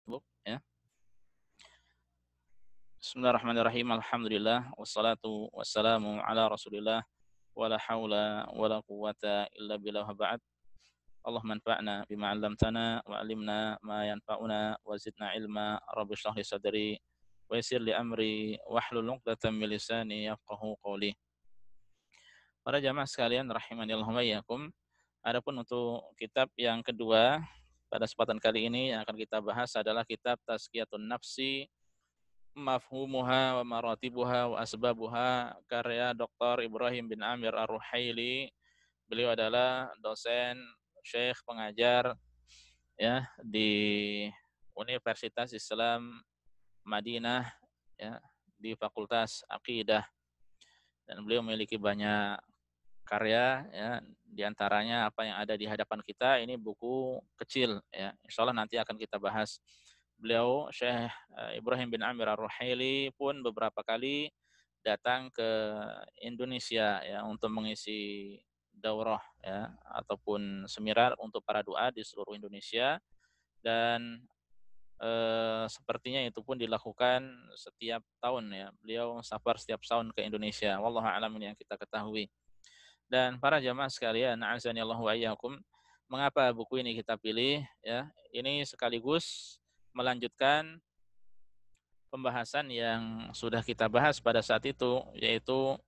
Ya. Bismillahirrahmanirrahim. Alhamdulillah wassalatu wassalamu ala Rasulillah wala haula wala quwata illa billah wa ba'd. Allahumma anfa'na bima 'allamtana wa 'allimna ma yanfa'una wa zidna ilma. Rabbi shrah li sadri wa yassir li amri wahlul 'uqdatam min lisani yafqahu qawli. Para jamaah sekalian rahimani Allah wa iyyakum. Adapun untuk kitab yang kedua pada kesempatan kali ini yang akan kita bahas adalah kitab Tazkiyatun Nafsi Mafhumuha wa maratibuha wa asbabuha karya Dr. Ibrahim bin Amir Ar-Ruhaili. Beliau adalah dosen, syekh, pengajar ya di Universitas Islam Madinah ya di Fakultas Aqidah, dan beliau memiliki banyak karya ya, di antaranya apa yang ada di hadapan kita ini buku kecil ya. Insyaallah nanti akan kita bahas. Beliau Syekh Ibrahim bin Amir Ar-Ruhaili pun beberapa kali datang ke Indonesia ya untuk mengisi daurah ya ataupun seminar untuk para duat di seluruh Indonesia, dan sepertinya itu pun dilakukan setiap tahun ya. Beliau safar setiap tahun ke Indonesia. Wallahu a'lam, ini yang kita ketahui. Dan para jamaah sekalian, azani Allah wa iyyakum, mengapa buku ini kita pilih ya? Ini sekaligus melanjutkan pembahasan yang sudah kita bahas pada saat itu, yaitu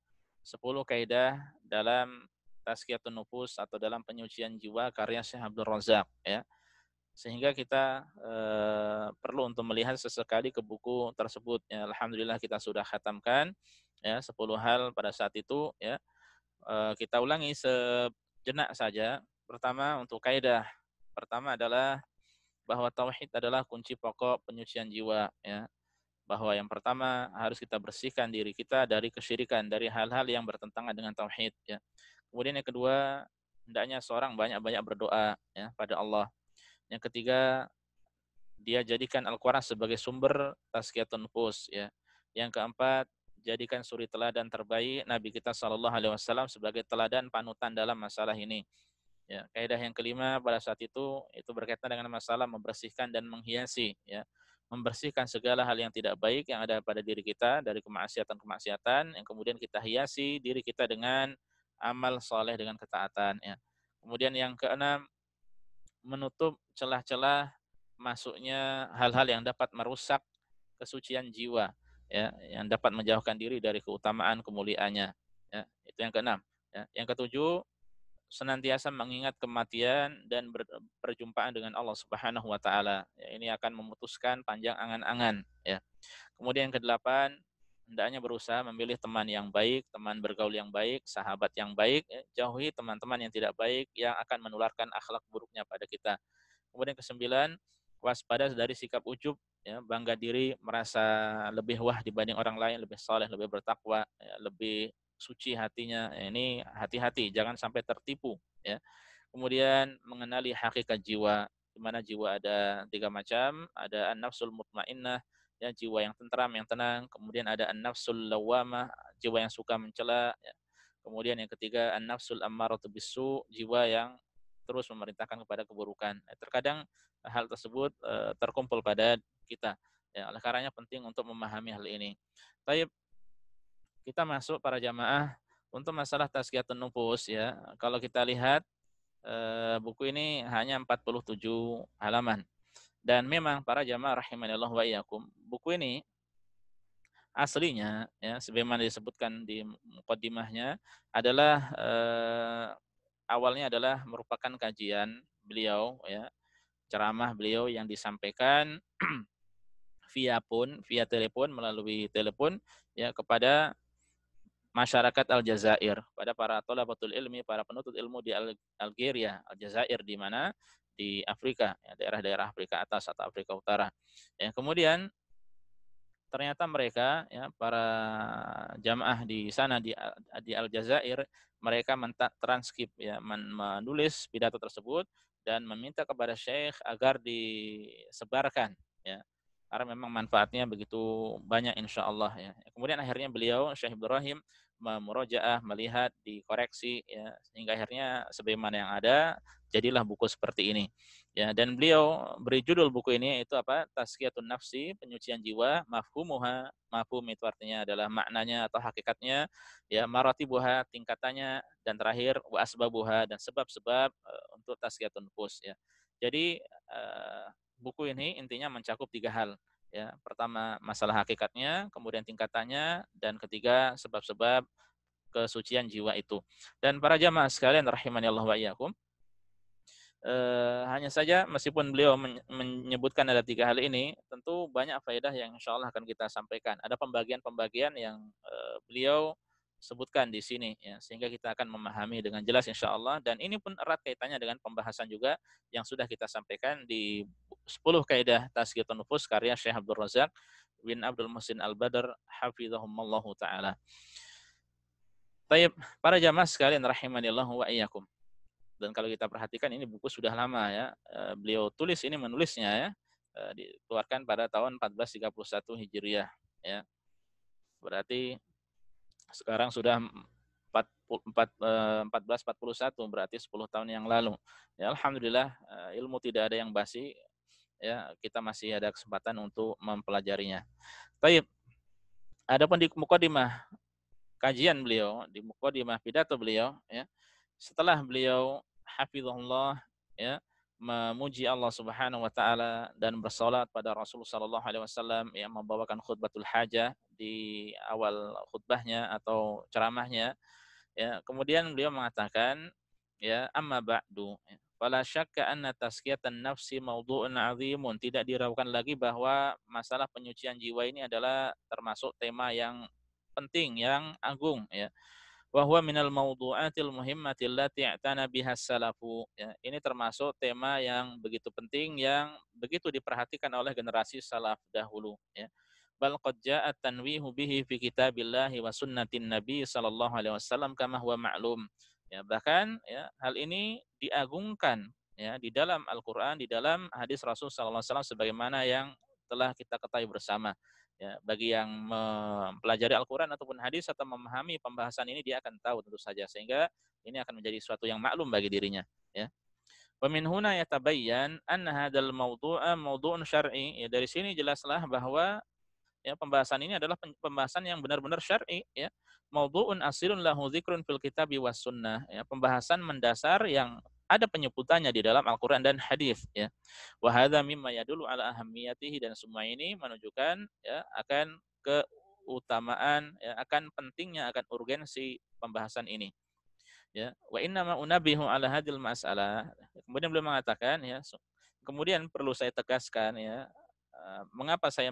10 kaidah dalam tazkiyatun nufus atau dalam penyucian jiwa karya Syekh Abdul Razak ya. Sehingga kita perlu untuk melihat sesekali ke buku tersebut ya. Alhamdulillah kita sudah khatamkan ya 10 hal pada saat itu ya. Kita ulangi sejenak saja. Pertama, untuk kaidah pertama adalah bahwa tauhid adalah kunci pokok penyucian jiwa ya. Bahwa yang pertama harus kita bersihkan diri kita dari kesyirikan, dari hal-hal yang bertentangan dengan tauhid ya. Kemudian yang kedua, hendaknya seorang banyak-banyak berdoa ya pada Allah. Yang ketiga, dia jadikan Al-Qur'an sebagai sumber tazkiyatun nufus ya. Yang keempat, jadikan suri teladan terbaik Nabi kita sallallahu alaihi wasallam sebagai teladan panutan dalam masalah ini. Ya, kaidah yang kelima pada saat itu berkaitan dengan masalah membersihkan dan menghiasi ya. Membersihkan segala hal yang tidak baik yang ada pada diri kita dari kemaksiatan-kemaksiatan, yang kemudian kita hiasi diri kita dengan amal soleh dengan ketaatan ya. Kemudian yang keenam, menutup celah-celah masuknya hal-hal yang dapat merusak kesucian jiwa ya, yang dapat menjauhkan diri dari keutamaan kemuliaannya ya. Itu yang keenam ya. Yang ketujuh, senantiasa mengingat kematian dan perjumpaan dengan Allah Subhanahu wa taala. Ya, ini akan memutuskan panjang angan-angan ya. Kemudian yang kedelapan, hendaknya berusaha memilih teman yang baik, teman bergaul yang baik, sahabat yang baik, ya. Jauhi teman-teman yang tidak baik yang akan menularkan akhlak buruknya pada kita. Kemudian kesembilan, waspada dari sikap ujub ya, bangga diri, merasa lebih wah dibanding orang lain, lebih saleh, lebih bertakwa, ya, lebih suci hatinya. Ya, ini hati-hati jangan sampai tertipu ya. Kemudian mengenali hakikat jiwa, di mana jiwa ada tiga macam, ada an-nafsul mutmainnah, ya jiwa yang tentram, yang tenang. Kemudian ada an-nafsul lawamah, jiwa yang suka mencela, ya. Kemudian yang ketiga an-nafsul ammaratu bisu, jiwa yang terus memerintahkan kepada keburukan. Terkadang hal tersebut terkumpul pada kita. Ya, oleh karenanya penting untuk memahami hal ini. Baik, kita masuk para jamaah untuk masalah tazkiyatun nufus ya. Kalau kita lihat buku ini hanya 47 halaman. Dan memang para jamaah rahimanillah wa iyyakum, buku ini aslinya ya sebagaimana disebutkan di muqaddimahnya adalah awalnya adalah merupakan kajian beliau ya, ceramah beliau yang disampaikan via telepon, melalui telepon ya kepada masyarakat Aljazair, pada para thalabatul ilmi, para penuntut ilmu di Algeria, Aljazair, di mana di Afrika, ya, daerah-daerah Afrika atas atau Afrika Utara. Ya, kemudian ternyata mereka ya para jamaah di sana di Aljazair, mereka transkip ya, menulis pidato tersebut dan meminta kepada Syekh agar disebarkan ya, karena memang manfaatnya begitu banyak insya Allah ya. Kemudian akhirnya beliau Syekh Ibrahim memurojaah, melihat, dikoreksi ya, sehingga akhirnya sebagaimana yang ada jadilah buku seperti ini. Ya, dan beliau beri judul buku ini yaitu apa? Tazkiyatun Nafsi, penyucian jiwa, mafhumuha, mafhum itu artinya adalah maknanya atau hakikatnya, ya, maratibuha, tingkatannya, dan terakhir wa asbabuha, dan sebab-sebab untuk tazkiyatun nufus ya. Jadi buku ini intinya mencakup 3 hal. Ya, pertama masalah hakikatnya, kemudian tingkatannya, dan ketiga sebab-sebab kesucian jiwa itu. Dan para jamaah sekalian rahimani Allah wa iyyakum, hanya saja meskipun beliau menyebutkan ada 3 hal ini, tentu banyak faedah yang insya Allah akan kita sampaikan. Ada pembagian-pembagian yang beliau sebutkan di sini, ya, sehingga kita akan memahami dengan jelas insya Allah. Dan ini pun erat kaitannya dengan pembahasan juga yang sudah kita sampaikan di 10 kaidah tazkiyatun nufus karya Syekh Abdul Razak bin Abdul Muhsin Al-Badr hafizahumallahu taala. Taib, para jamaah sekalian rahimanillahu wa iyyakum. Dan kalau kita perhatikan ini buku sudah lama ya. Beliau tulis ini, menulisnya ya, dikeluarkan pada tahun 1431 Hijriah ya. Berarti sekarang sudah 1441, berarti 10 tahun yang lalu. Ya, alhamdulillah ilmu tidak ada yang basi ya, kita masih ada kesempatan untuk mempelajarinya. Baik. Adapun di mukadimah kajian beliau, di mukadimah pidato beliau ya, setelah beliau hafizahullah ya, memuji Allah Subhanahu wa taala dan bersalat pada Rasulullah sallallahu alaihi wasallam yang membawakan khutbatul hajah di awal khutbahnya atau ceramahnya ya. Kemudian beliau mengatakan ya, amma ba'du ya, fala syakka anna tazkiyatan nafsi mawdu'un 'azimun. Tidak diragukan lagi bahwa masalah penyucian jiwa ini adalah termasuk tema yang penting, yang agung ya. Wa huwa minal mawdu'atil muhimmati allati i'tana biha salafu. Ya, ini termasuk tema yang begitu penting yang begitu diperhatikan oleh generasi salaf dahulu ya. Bal qad ja'a tanwihu bihi fi kitabillahi wa sunnatin nabi sallallahu alaihi wasallam kama huwa ma'lum. Ya, bahkan ya, hal ini diagungkan ya di dalam Al-Qur'an, di dalam hadis Rasul sallallahu alaihi wasallam sebagaimana yang telah kita ketahui bersama. Ya, bagi yang mempelajari Al-Quran ataupun hadis atau memahami pembahasan ini, dia akan tahu tentu saja, sehingga ini akan menjadi suatu yang maklum bagi dirinya ya. Wa min huna yatabayyan anna hadzal mawdu'a mawdu'un syar'i. Ya, dari sini jelaslah bahwa ya, pembahasan ini adalah pembahasan yang benar-benar syar'i ya. Mawdu'un asilun lahu dzikrun fil kitabi was sunnah ya, pembahasan mendasar yang ada penyebutannya di dalam Al-Qur'an dan hadis ya. Wa hadza mimma yadullu ala ahammiyatihi, dan semua ini menunjukkan ya akan keutamaan ya, akan pentingnya, akan urgensi pembahasan ini ya. Wa inna ma unabihu ala hadil mas'alah. Kemudian beliau mengatakan ya, kemudian perlu saya tegaskan ya, mengapa saya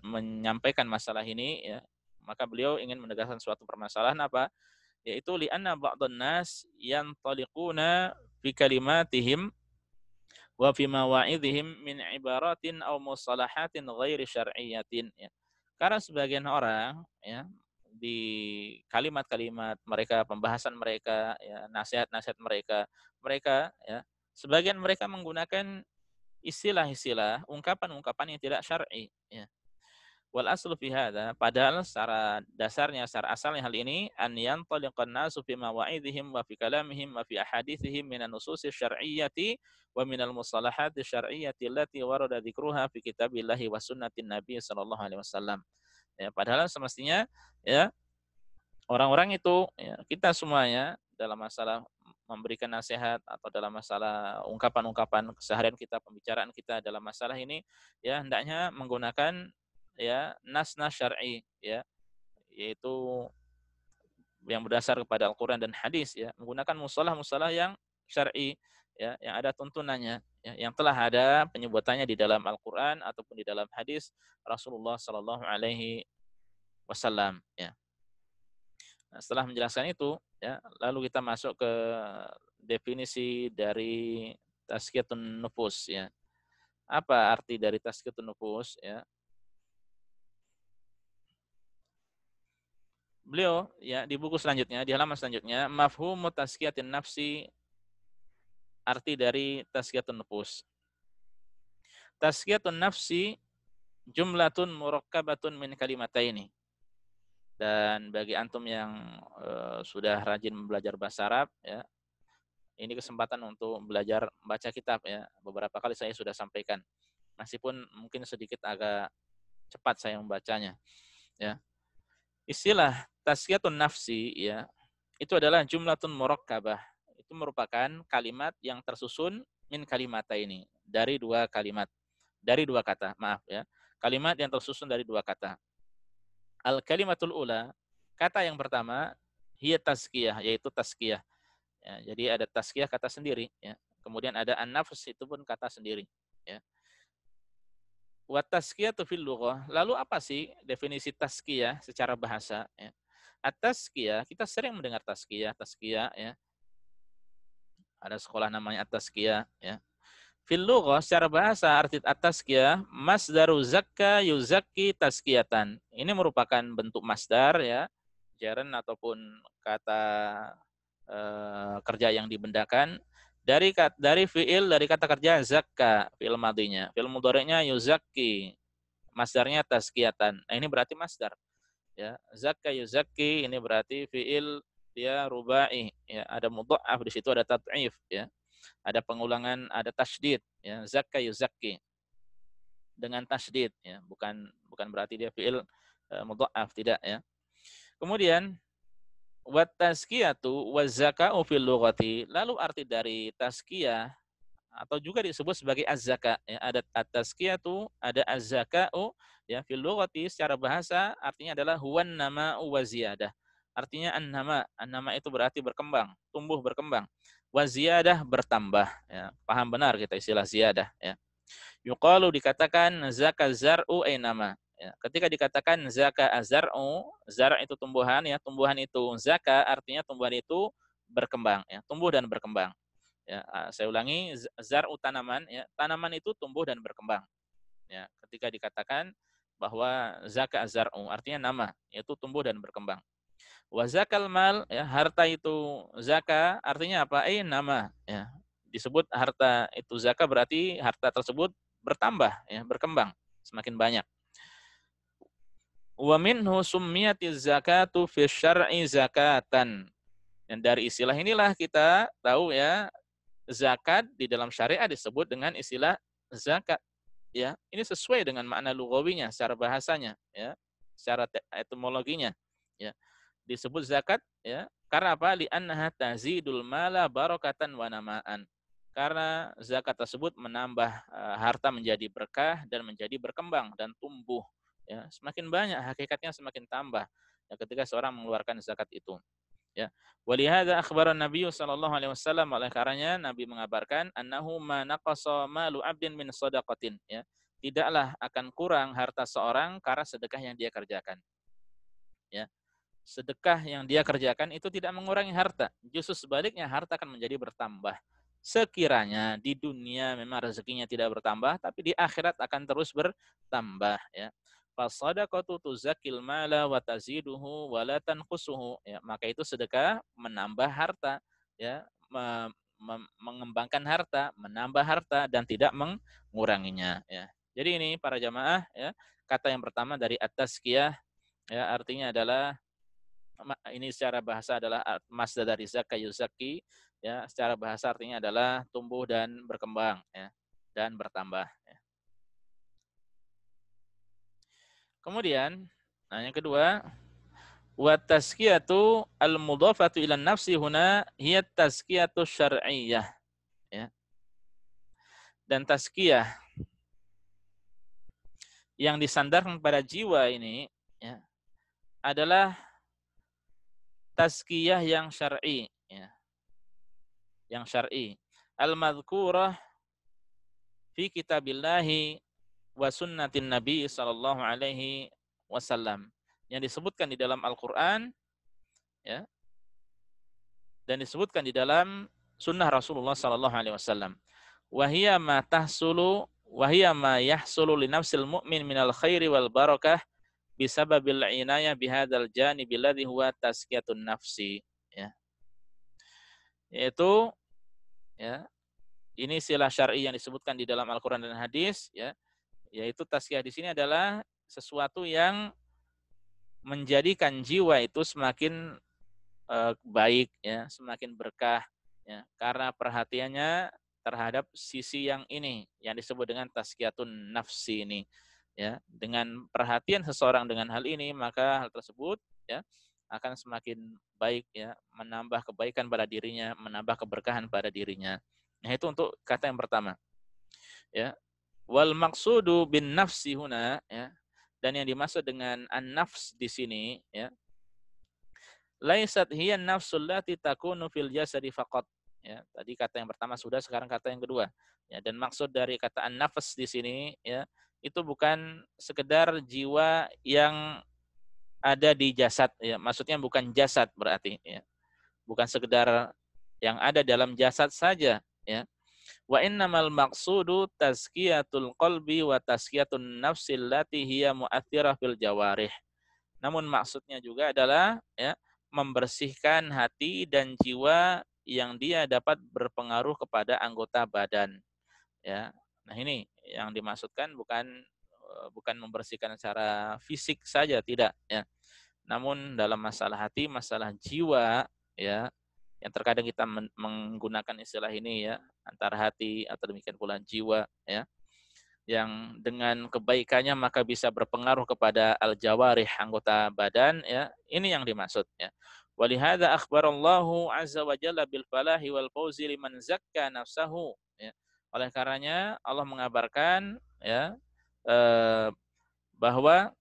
menyampaikan masalah ini ya. Maka beliau ingin menegaskan suatu permasalahan apa? Yaitu li'anna ba'dhan nas yantaliquna fi kalimatihim wa fi mawa'idhihim min ibaratin aw mustalahatin ghairi syar'iyyatin ya. Karena sebagian orang ya, di kalimat-kalimat mereka, pembahasan mereka ya, nasihat-nasihat mereka, mereka ya, sebagian mereka menggunakan istilah-istilah, ungkapan-ungkapan yang tidak syar'i ya. Wal aslu fi hadza, padahal secara dasarnya, secara asalnya hal ini an yantaliqan nasu fi mawa'idihim wa fi kalamihim wa fi ahaditsihim minan nususi syar'iyyati wa minal mustalahati syar'iyyati allati warada dzikruha fi kitabillahi wa sunnatin nabi sallallahu alaihi wasallam. Ya, padahal semestinya ya, orang-orang itu ya, kita semuanya dalam masalah memberikan nasihat atau dalam masalah ungkapan-ungkapan keseharian kita, pembicaraan kita dalam masalah ini ya, hendaknya menggunakan ya nas-nas syar'i ya, yaitu yang berdasar kepada Al-Qur'an dan hadis ya, menggunakan mustalah-mustalah yang syar'i ya, yang ada tuntunannya ya, yang telah ada penyebutannya di dalam Al-Qur'an ataupun di dalam hadis Rasulullah sallallahu alaihi wasallam ya. Nah, setelah menjelaskan itu ya, lalu kita masuk ke definisi dari tazkiyatun nufus ya. Apa arti dari tazkiyatun nufus ya? Beliau ya di buku selanjutnya, di halaman selanjutnya, mafhumu tazkiyatin nafsi, arti dari tazkiyatun nufus. Tazkiyatun nafsi jumlatun murakkabatun min kalimataini. Dan bagi antum yang sudah rajin belajar bahasa Arab, ya, ini kesempatan untuk belajar membaca kitab, ya. Beberapa kali saya sudah sampaikan, meskipun mungkin sedikit agak cepat saya membacanya, ya. Istilah tazkiyatun nafsi, ya, itu adalah jumlatun murakkabah. Itu merupakan kalimat yang tersusun min kalimata ini, dari dua kalimat, dari dua kata, maaf ya. Kalimat yang tersusun dari dua kata. Al kalimatul ula, kata yang pertama, hiya tazkiyah, yaitu tazkiyah. Ya, jadi ada tazkiyah kata sendiri, ya. Kemudian ada an-nafs, itu pun kata sendiri, ya. Wa tazkiyatu fil lughah. Lalu apa sih definisi tazkiyah secara bahasa, ya? At-tazkiyah, kita sering mendengar tazkiyah, tazkiyah, ya. Ada sekolah namanya at-tazkiyah, ya. Fil lughah secara bahasa arti at-tazkiyah masdaru zakka yuzakki tazkiyatan. Ini merupakan bentuk masdar, ya. Gerund ataupun kata kerja yang dibendakan dari fiil, dari kata kerja zakka, fiil madinya. Fiil mudhari'nya yuzakki, masdarnya tazkiyatan. Nah, ini berarti masdar, ya. Zakka yuzakki ini berarti fiil, dia rubai, ya. Ada mudha'af di situ, ada tad'if, ya. Ada pengulangan, ada tasydid, ya. Zakka yuzakki dengan tasydid, ya. Bukan berarti dia fiil mudha'af, tidak, ya. Kemudian wa tazkiyatu wa zaka'u fil lughati. Lalu arti dari tazkiyah atau juga disebut sebagai az-zaka, ya. Ada at-tazkiyatu, ada az-zaka'u, ya. Fil lughati secara bahasa artinya adalah huwan nama'u wa ziyadah. Artinya an-nama, an-nama itu berarti berkembang, tumbuh berkembang. Wa ziyadah bertambah, ya. Paham benar kita istilah ziyadah, ya. Yuqalu dikatakan zaka zar'u ay nama. Ya, ketika dikatakan zaka azar'u, zar' itu tumbuhan, ya, tumbuhan itu. Zaka artinya tumbuhan itu berkembang, ya, tumbuh dan berkembang. Ya, saya ulangi, zar'u tanaman, ya, tanaman itu tumbuh dan berkembang. Ya, ketika dikatakan bahwa zaka azar'u artinya nama, yaitu tumbuh dan berkembang. Wa zakal mal, ya, harta itu zaka artinya apa? Nama, ya. Disebut harta itu zaka berarti harta tersebut bertambah, ya, berkembang, semakin banyak. Wa minhu summiyatiz zakatu fi syar'i zakatan. Dan dari istilah inilah kita tahu, ya, zakat di dalam syariat disebut dengan istilah zakat, ya. Ini sesuai dengan makna lugawinya secara bahasanya, ya. Secara etimologinya, ya. Disebut zakat, ya. Karena apa? Li'annaha tazidul mala barakatan wa namaan. Karena zakat tersebut menambah harta menjadi berkah dan menjadi berkembang dan tumbuh, ya. Semakin banyak hakikatnya semakin tambah, ya, ketika seorang mengeluarkan zakat itu, ya. Walihada akhbaran Nabi sallallahu alaihi wasallam, oleh karenanya Nabi mengabarkan annahu ma naqasa malu 'abdin min shadaqatin, ya. Tidaklah akan kurang harta seorang karena sedekah yang dia kerjakan, ya. Sedekah yang dia kerjakan itu tidak mengurangi harta. Justru sebaliknya, harta akan menjadi bertambah. Sekiranya di dunia memang rezekinya tidak bertambah, tapi di akhirat akan terus bertambah, ya. Fasadaqatu tuzakil mala wa taziduhu wa la tanqusuhu, ya. Maka itu sedekah menambah harta, ya, mengembangkan harta, menambah harta dan tidak menguranginya, ya. Jadi ini para jamaah, ya, kata yang pertama dari at-tazkiyah, ya, artinya adalah, ini secara bahasa adalah masdar dari zakka yuzakki, ya. Secara bahasa artinya adalah tumbuh dan berkembang, ya, dan bertambah, ya. Kemudian, nah, yang kedua, wa tazkiyatu al-mudhafatu ila nafsi huna hiya tazkiyatu syar'iyyah, ya. Dan tazkiyah yang disandarkan pada jiwa ini, ya, adalah tazkiyah yang syar'i, ya. Yang syar'i. Al-madhkurah fi kitabillahi wa sunnatin Nabi sallallahu alaihi wasallam. Yang disebutkan di dalam Al-Qur'an, ya, dan disebutkan di dalam sunnah Rasulullah sallallahu alaihi wasallam. Wa hiya ma tahsulu wa hiya ma yahsulu li nafsil mu'min minal khairi wal barakah bisababil inayah bihadzal janib alladhi huwa tazkiyatun nafsi, ya. Yaitu, ya, ini istilah syar'i yang disebutkan di dalam Al-Qur'an dan hadis, ya. Yaitu tazkiyah di sini adalah sesuatu yang menjadikan jiwa itu semakin baik ya, semakin berkah ya, karena perhatiannya terhadap sisi yang ini yang disebut dengan tazkiyatun nafsi ini ya. Dengan perhatian seseorang dengan hal ini, maka hal tersebut ya akan semakin baik ya, menambah kebaikan pada dirinya, menambah keberkahan pada dirinya. Nah, itu untuk kata yang pertama ya. Wal maqsudu bin nafsi huna ya. Dan yang dimaksud dengan an-nafs di sini ya, laisat hiya nafsul lati takunu fil jasadi faqat. Ya, tadi kata yang pertama sudah, sekarang kata yang kedua. Ya, dan maksud dari kata an-nafs di sini ya, itu bukan sekedar jiwa yang ada di jasad ya. Maksudnya bukan jasad berarti ya. Bukan sekedar yang ada dalam jasad saja ya. Wa innamal maqsudu tazkiyatul qalbi wa tazkiyatun nafsil lati hiya mu'athirah fil jawarih. Namun maksudnya juga adalah ya, membersihkan hati dan jiwa yang dia dapat berpengaruh kepada anggota badan ya. Nah, ini yang dimaksudkan bukan membersihkan secara fisik saja, tidak ya. Namun dalam masalah hati, masalah jiwa ya, yang terkadang kita menggunakan istilah ini ya, antara hati atau demikian pula jiwa ya, yang dengan kebaikannya maka bisa berpengaruh kepada al-jawarih, anggota badan ya. Ini yang dimaksud ya. Walihada akhbarallahu azza wa jalla bil falahi wal fawzi liman zakka nafsahu ya. Oleh karenanya Allah mengabarkan ya bahwa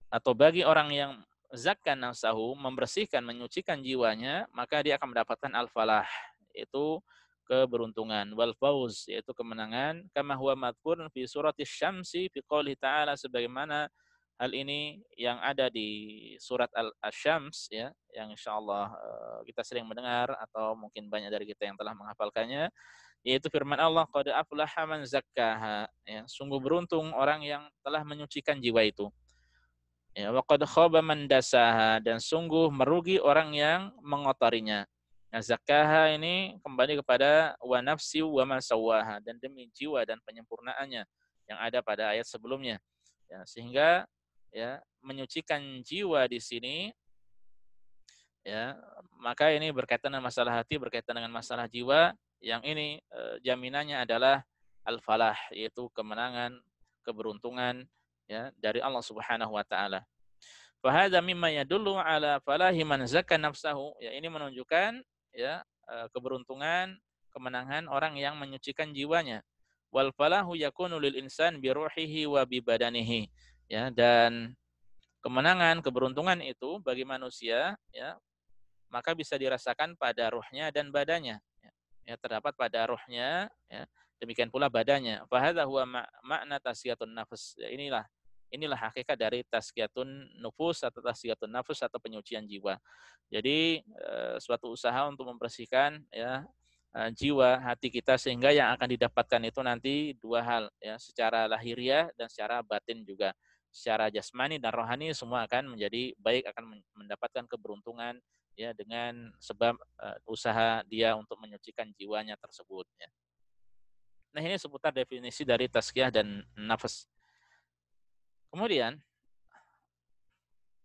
atau bagi orang yang zakka nafsahu, membersihkan, menyucikan jiwanya, maka dia akan mendapatkan al-falah, yaitu keberuntungan, wal fauz, yaitu kemenangan, kama huwa madhkurun fi surati syamsi fi qouli ta'ala, sebagaimana hal ini yang ada di surat Al-Syams ya, yang insyaallah kita sering mendengar atau mungkin banyak dari kita yang telah menghafalkannya, yaitu firman Allah, qad aflaha man zakkaha ya, sungguh beruntung orang yang telah menyucikan jiwa itu. Ya, wa qad khaba man dasaha, dan sungguh merugi orang yang mengotorinya. Nah, zakkaha ini kembali kepada wa nafsi wa ma sawaha, dan demi jiwa dan penyempurnaannya yang ada pada ayat sebelumnya. Ya, sehingga ya menyucikan jiwa di sini ya, maka ini berkaitan dengan masalah hati, berkaitan dengan masalah jiwa, yang ini jaminannya adalah al-falah, yaitu kemenangan, keberuntungan ya dari Allah Subhanahu wa taala. Fahadza mimma yadullu ala falahi man zakka nafsahu. Ya, ini menunjukkan ya keberuntungan, kemenangan orang yang menyucikan jiwanya. Wal falahu yakunu lil insan bi ruhihi wa bi badanihi. Ya, dan kemenangan, keberuntungan itu bagi manusia ya, maka bisa dirasakan pada ruhnya dan badannya. Ya, ya, terdapat pada ruhnya ya, demikian pula badannya. Fahadza huwa makna tasfiyatun nafs. Ya, inilah hakikat dari tazkiyatun nufus atau tazkiyatun nafs atau penyucian jiwa. Jadi suatu usaha untuk membersihkan ya jiwa hati kita, sehingga yang akan didapatkan itu nanti dua hal ya, secara lahiriah dan secara batin juga. Secara jasmani dan rohani semua akan menjadi baik, akan mendapatkan keberuntungan ya dengan sebab usaha dia untuk menyucikan jiwanya tersebut ya. Nah, ini seputar definisi dari tazkiyah dan nafas. Kemudian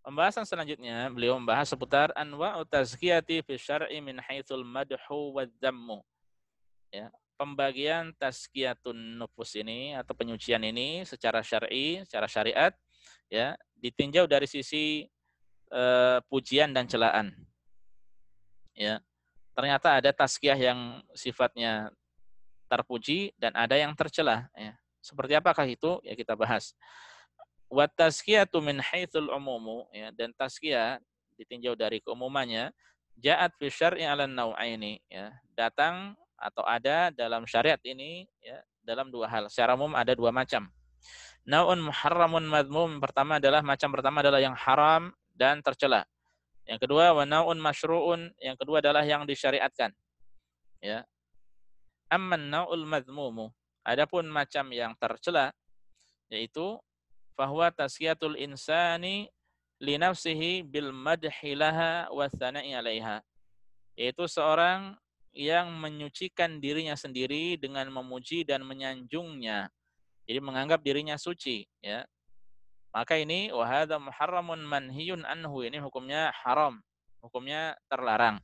pembahasan selanjutnya, beliau membahas seputar anwa'u tazkiyati fi syar'i min haitsul madhu wa dzammu. Ya, pembagian tazkiyatun nufus ini atau penyucian ini secara syar'i, secara syariat ya, ditinjau dari sisi pujian dan celaan. Ya. Ternyata ada tazkiyah yang sifatnya terpuji dan ada yang tercela ya. Seperti apakah itu? Ya, kita bahas. Wa tazkiyatu min haitsul umumu ya, dan tazkiyah ditinjau dari keumumannya, ja'at fi syar'i 'ala nau'aini ya, datang atau ada dalam syariat ini ya dalam dua hal. Secara umum ada dua macam. Nau'un muharramun madmum, pertama adalah macam pertama adalah yang haram dan tercela. Yang kedua wa nau'un masyru'un, yang kedua adalah yang disyariatkan. Ya. Amman nau'ul madmumu, adapun macam yang tercela yaitu fahuwa tazkiyatul insani li nafsihi bil madhi laha wa tsana'i 'alaiha, yaitu seorang yang menyucikan dirinya sendiri dengan memuji dan menyanjungnya. Jadi menganggap dirinya suci ya. Maka ini wa hadza muharramun manhiyun anhu, ini hukumnya haram, hukumnya terlarang.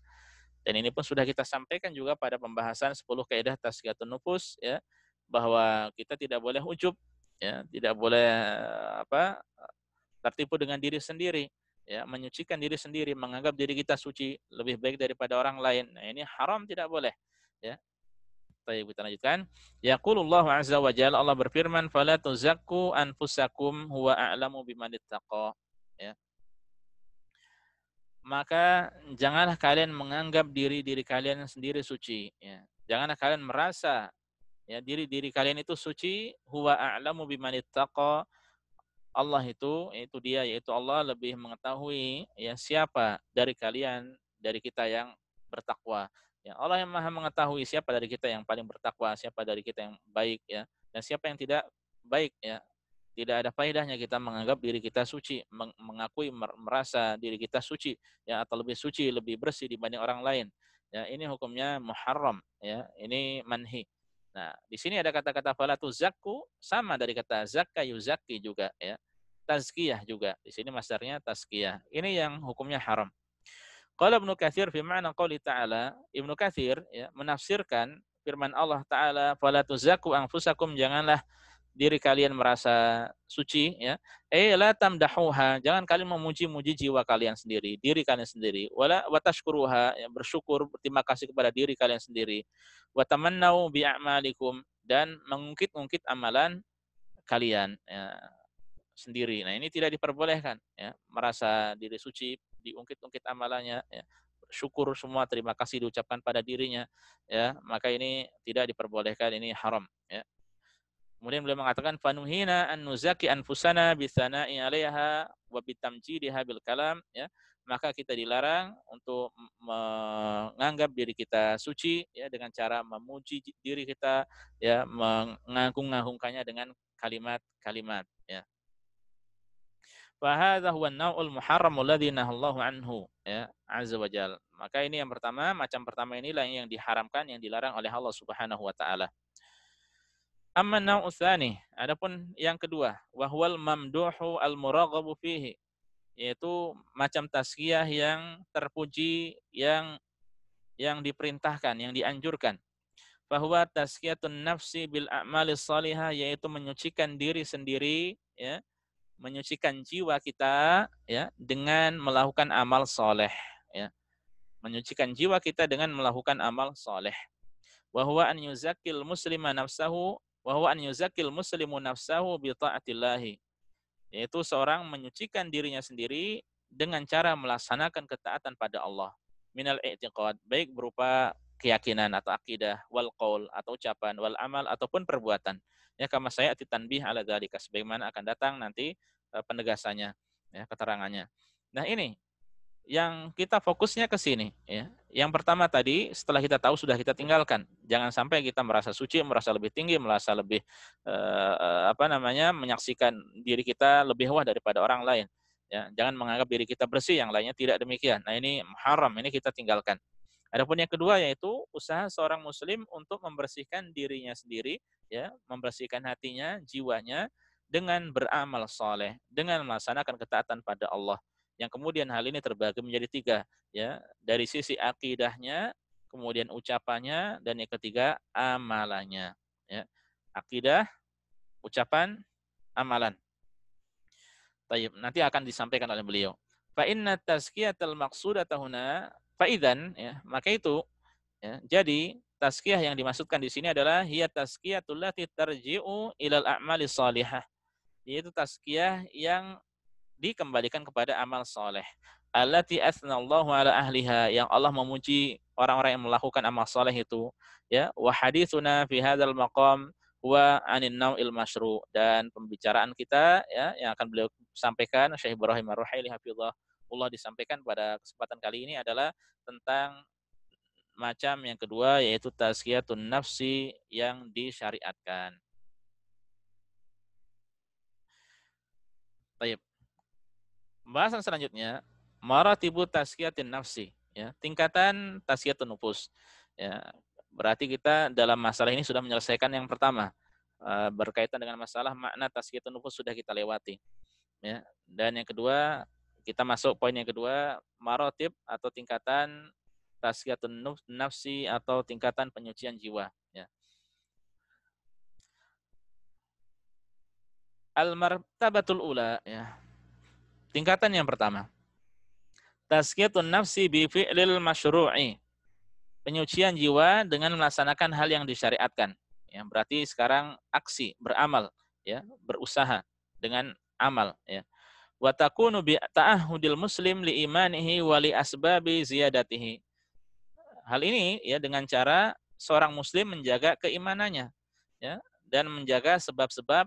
Dan ini pun sudah kita sampaikan juga pada pembahasan 10 kaidah tazkiyatun nufus ya, bahwa kita tidak boleh ujub ya, tidak boleh tertipu dengan diri sendiri ya, menyucikan diri sendiri, menganggap diri kita suci lebih baik daripada orang lain. Nah, ini haram, tidak boleh ya. Baik, kita lanjutkan. Yaqulullahu azza wa jalla, Allah berfirman, "Fala tuzakku anfusakum huwa a'lamu bimanittaqa." Ya. Maka janganlah kalian menganggap diri-diri kalian sendiri suci ya. Janganlah kalian merasa ya diri-diri kalian itu suci, huwa a'lamu bimanittaqa. Allah itu dia, yaitu Allah lebih mengetahui ya siapa dari kalian, dari kita yang bertakwa. Ya, Allah yang Maha mengetahui siapa dari kita yang paling bertakwa, siapa dari kita yang baik ya, dan siapa yang tidak baik ya. Tidak ada faedahnya kita menganggap diri kita suci, mengakui merasa diri kita suci ya, atau lebih suci, lebih bersih dibanding orang lain. Ya, ini hukumnya muharram ya, ini manhi. Nah, di sini ada kata-kata fala tuzakku, sama dari kata zakka yuzakki juga ya. Tazkiyah juga. Di sini masdarnya tazkiyah. Ini yang hukumnya haram. Qala Ibnu Katsir fi ma'na qouli ta'ala, Ibnu Katsir ya, menafsirkan firman Allah Ta'ala, fala tuzakku anfusakum, janganlah diri kalian merasa suci ya. La tamdahuha, jangan kalian memuji-muji jiwa kalian sendiri, diri kalian sendiri. Wala watashkuruha, ya, bersyukur, berterima kasih kepada diri kalian sendiri. Wa tamannau bi a'malikum, dan mengungkit-ungkit amalan kalian ya, sendiri. Nah, ini tidak diperbolehkan ya, merasa diri suci, diungkit-ungkit amalannya ya. Syukur semua, terima kasih diucapkan pada dirinya ya, maka ini tidak diperbolehkan, ini haram ya. Kemudian beliau mengatakan fanuhina an nuzaki anfusana bisana'i 'alaiha wa bitamjidiha bil kalam ya. Maka kita dilarang untuk menganggap diri kita suci ya, dengan cara memuji diri kita ya, mengagung-agungkannya dengan kalimat-kalimat ya. Fa hadza huwa an-naw'ul muharram alladzi nahallahu anhu ya, azza wa jalla. Maka ini yang pertama, macam pertama inilah yang diharamkan, yang dilarang oleh Allah Subhanahu wa taala. Amma naw'u tsani, adapun yang kedua, wa huwal mamduhu al-muraghabu fihi, yaitu macam tazkiyah yang terpuji, yang diperintahkan, yang dianjurkan. Bahwa tazkiyatun nafsi bil a'malis salihah, yaitu menyucikan diri sendiri ya, menyucikan jiwa kita ya, dengan melakukan amal soleh ya. Menyucikan jiwa kita dengan melakukan amal soleh. Wa huwa an yuzakkil muslima nafsahu wa huwa an yuzakkil muslimu nafsahu bi taatillahi. Yaitu seorang menyucikan dirinya sendiri dengan cara melaksanakan ketaatan pada Allah. Minal i'tiqad, baik berupa keyakinan atau akidah, wal qaul atau ucapan, wal amal ataupun perbuatan. Ya, kama saya tanbih ala dzalika, sebagaimana akan datang nanti penegasannya ya, keterangannya. Nah, ini yang kita fokusnya ke sini ya. Yang pertama tadi setelah kita tahu sudah kita tinggalkan. Jangan sampai kita merasa suci, merasa lebih tinggi, merasa lebih menyaksikan diri kita lebih wah daripada orang lain. Ya, jangan menganggap diri kita bersih, yang lainnya tidak demikian. Nah, ini haram, ini kita tinggalkan. Adapun yang kedua yaitu usaha seorang muslim untuk membersihkan dirinya sendiri ya, membersihkan hatinya, jiwanya dengan beramal soleh, dengan melaksanakan ketaatan pada Allah. Yang kemudian hal ini terbagi menjadi tiga ya, dari sisi akidahnya, kemudian ucapannya, dan yang ketiga amalannya ya. Akidah, ucapan, amalan. Tayyib, nanti akan disampaikan oleh beliau. Fa inna tazkiyatal maqsudata huna faidan ya, maka itu ya, jadi tazkiyah yang dimaksudkan di sini adalah hiya tazkiyatul lati tarji'u ilal a'mali salihah, yaitu tazkiyah yang dikembalikan kepada amal soleh. Allati asnallahu ala ahliha, yang Allah memuji orang-orang yang melakukan amal soleh itu. Ya, wa haditsuna fi hadzal maqam wa anin nau'il masyru', dan pembicaraan kita ya yang akan beliau sampaikan Syekh Ibrahim Ar-Ruhaili hafizahullah disampaikan pada kesempatan kali ini adalah tentang macam yang kedua, yaitu tazkiyatun nafsi yang disyariatkan. Baik. Pembahasan selanjutnya, maratibu tazkiyatin nafsi, ya, tingkatan tazkiyatun nufus. Ya, berarti kita dalam masalah ini sudah menyelesaikan yang pertama, berkaitan dengan masalah makna tazkiyatun nufus sudah kita lewati. ya. Dan yang kedua, kita masuk poin yang kedua, marotib atau tingkatan tazkiyatun nafsi atau tingkatan penyucian jiwa, ya. Al-martabatul ula, ya. Tingkatan yang pertama, tazkiyatun nafsi bi fi'lil masyru'i. Penyucian jiwa dengan melaksanakan hal yang disyariatkan. Ya, berarti sekarang aksi, beramal, ya, berusaha dengan amal, ya. Wa takunu bi ta'ahudil muslim li imanihi wa li asbabi ziyadatihi. Hal ini ya dengan cara seorang muslim menjaga keimanannya, ya, dan menjaga sebab-sebab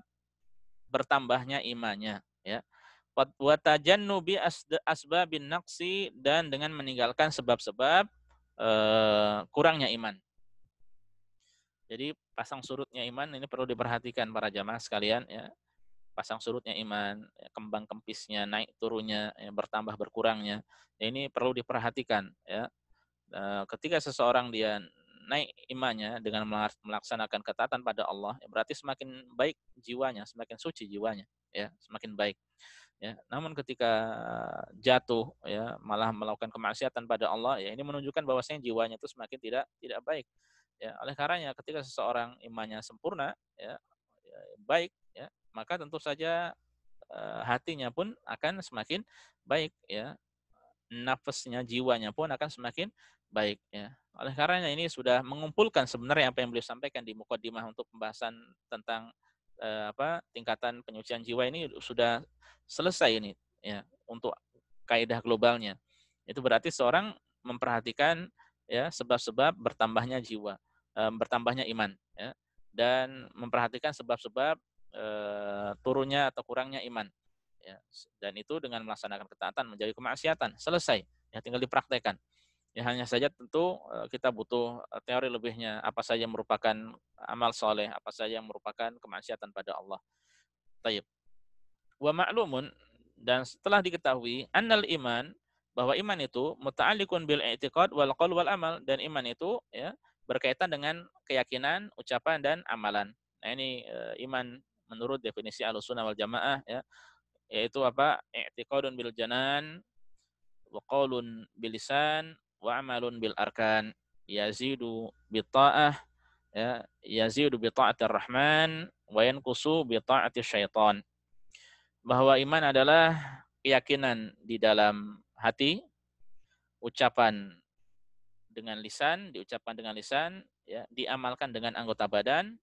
bertambahnya imannya, ya. Wa tajannubi asbabin naqsi, dan dengan meninggalkan sebab-sebab kurangnya iman. Jadi pasang surutnya iman ini perlu diperhatikan para jamaah sekalian, ya. Pasang surutnya iman, ya, kembang kempisnya, naik turunnya, ya, bertambah berkurangnya. Ya, ini perlu diperhatikan, ya. Ketika seseorang dia naik imannya dengan melaksanakan ketaatan pada Allah, ya, berarti semakin baik jiwanya, semakin suci jiwanya, ya, semakin baik. Ya, namun ketika jatuh, ya, malah melakukan kemaksiatan pada Allah, ya, ini menunjukkan bahwasanya jiwanya itu semakin tidak baik. Ya, oleh karenanya ketika seseorang imannya sempurna, ya, ya, baik, ya, maka tentu saja hatinya pun akan semakin baik, ya. Nafasnya, jiwanya pun akan semakin baik, ya. Oleh karenanya ini sudah mengumpulkan sebenarnya apa yang beliau sampaikan di mukadimah untuk pembahasan tentang tingkatan penyucian jiwa ini sudah selesai ini, ya, untuk kaidah globalnya. Itu berarti seorang memperhatikan, ya, sebab-sebab bertambahnya jiwa, bertambahnya iman, ya, dan memperhatikan sebab-sebab turunnya atau kurangnya iman, ya. Dan itu dengan melaksanakan ketaatan menjauhi kemaksiatan, selesai, ya, tinggal dipraktekkan. Ya, hanya saja tentu kita butuh teori lebihnya, apa saja yang merupakan amal soleh, apa saja yang merupakan kemaksiatan pada Allah. Taib. Wa ma'lumun, dan setelah diketahui annal iman, bahwa iman itu muta'alliqun bil i'tiqad wal qaul wal amal, dan iman itu, ya, berkaitan dengan keyakinan, ucapan dan amalan. Nah, ini iman menurut definisi Ahlussunnah wal Jamaah, ya, yaitu apa? I'tiqadun bil janan wa qaulun bil lisan wa amalun bil arkan, yazidu bi ta'ah, ya, yazidu bi ta'atir rahman wa yanqusu bi ta'atis syaitan. Bahwa iman adalah keyakinan di dalam hati, ucapan dengan lisan, diucapkan dengan lisan, ya, diamalkan dengan anggota badan.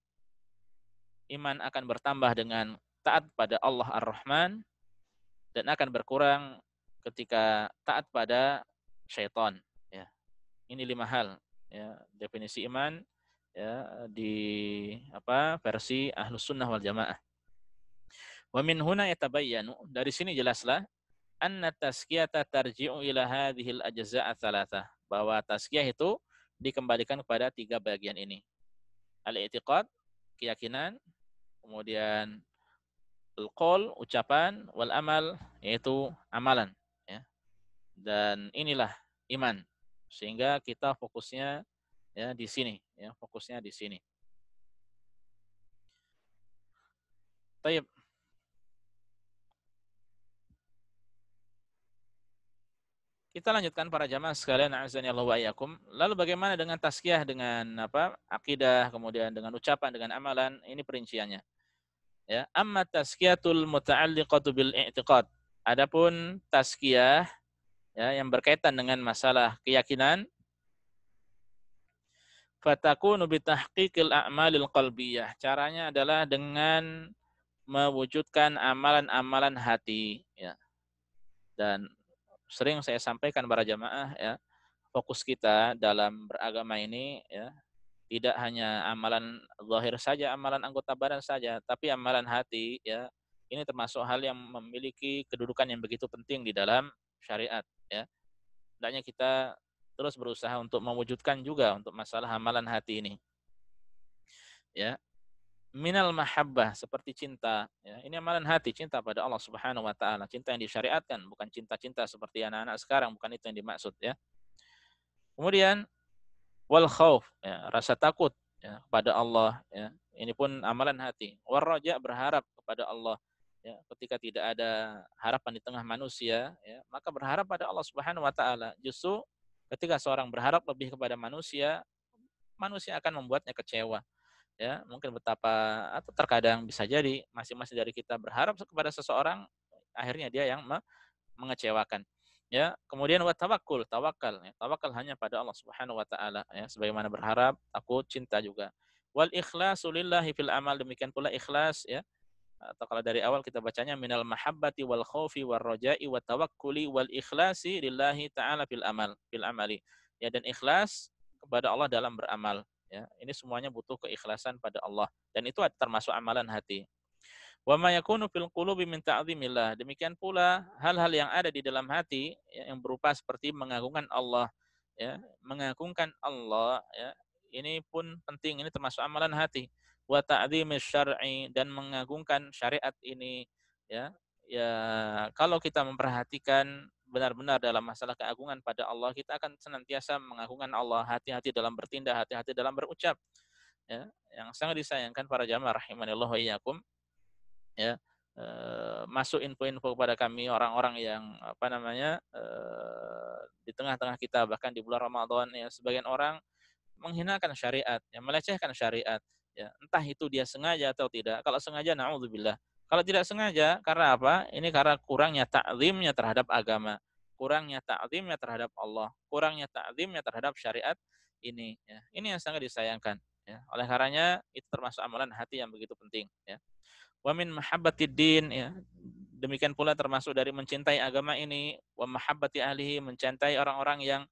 Iman akan bertambah dengan taat pada Allah Ar-Rahman, dan akan berkurang ketika taat pada syaitan, ya. Ini 5 hal, ya, definisi iman, ya, di versi Ahlus Sunnah wal Jamaah. Wa min huna yatabayyanu, dari sini jelaslah, anna tazkiyata tarji'u ila hadhil ajza'a tsalatsah, bahwa tazkiyah itu dikembalikan kepada 3 bagian ini. Al-i'tiqad, keyakinan, kemudian al-qaul, ucapan, wal amal, yaitu amalan, ya. Dan inilah iman. Sehingga kita fokusnya, ya, di sini, ya, fokusnya di sini. Baik. Kita lanjutkan para jamaah sekalian, azani Allah wa iyyakum. Lalu bagaimana dengan tazkiyah, dengan akidah, kemudian dengan ucapan, dengan amalan, ini perinciannya. Ya, amma tazkiyatul muta'alliqatu bil i'tiqad. Adapun tazkiyah, ya, yang berkaitan dengan masalah keyakinan, fatakunu bi tahqiqil a'malil qalbiyah. Caranya adalah dengan mewujudkan amalan-amalan hati, ya. Dan sering saya sampaikan para jamaah, ya, fokus kita dalam beragama ini, ya, tidak hanya amalan zahir saja, amalan anggota badan saja, tapi amalan hati, ya, ini termasuk hal yang memiliki kedudukan yang begitu penting di dalam syariat, ya. Hendaknya kita terus berusaha untuk mewujudkan juga untuk masalah amalan hati ini, ya. Minal mahabbah, seperti cinta, ya. Ini amalan hati, cinta pada Allah Subhanahu wa taala, cinta yang disyariatkan, bukan cinta-cinta seperti anak-anak sekarang, bukan itu yang dimaksud, ya. Kemudian wal khauf, ya, rasa takut, ya, kepada Allah, ya. Ini pun amalan hati. War raja, berharap kepada Allah. ya, ketika tidak ada harapan di tengah manusia, ya, maka berharap pada Allah Subhanahu wa taala. Justru ketika seorang berharap lebih kepada manusia, manusia akan membuatnya kecewa. Ya, mungkin betapa atau terkadang bisa jadi masing-masing dari kita berharap kepada seseorang, akhirnya dia yang mengecewakan. Ya, kemudian wa tawakkul, tawakal, ya, tawakal hanya pada Allah Subhanahu wa taala, ya, sebagaimana berharap, takut, cinta juga. Wal ikhlasu lillahi fil amal, demikian pula ikhlas, ya, atau kalau dari awal kita bacanya minal mahabbati wal khaufi war raja'i wat tawakkuli wal ikhlasi lillahi ta'ala fil amali. Ya, dan ikhlas kepada Allah dalam beramal, ya. Ini semuanya butuh keikhlasan pada Allah dan itu termasuk amalan hati. Wa ma yakunu fil qulubi min ta'zimillah. Demikian pula hal-hal yang ada di dalam hati, ya, yang berupa seperti mengagungkan Allah, ya, mengagungkan Allah, ya. Ini pun penting, ini termasuk amalan hati. Wa ta'dzimis syar'i, dan mengagungkan syariat ini, ya. Ya, kalau kita memperhatikan benar-benar dalam masalah keagungan pada Allah, kita akan senantiasa mengagungkan Allah, hati-hati dalam bertindak, hati-hati dalam berucap, ya. Yang sangat disayangkan para jamaah rahimanillah wa iyyakum, ya, masuk info-info kepada kami orang-orang yang apa namanya, di tengah-tengah kita bahkan di bulan Ramadan, ya, sebagian orang menghinakan syariat, ya, melecehkan syariat, ya, entah itu dia sengaja atau tidak. Kalau sengaja naudzubillah, kalau tidak sengaja karena apa, ini karena kurangnya takzimnya terhadap agama, kurangnya takzimnya terhadap Allah, kurangnya takzimnya terhadap syariat ini, ya. Ini yang sangat disayangkan, ya. Oleh karenanya itu termasuk amalan hati yang begitu penting, ya. Wa min mahabbatid din, ya. Demikian pula termasuk dari mencintai agama ini, wa mahabbati ahlihi, mencintai orang-orang yang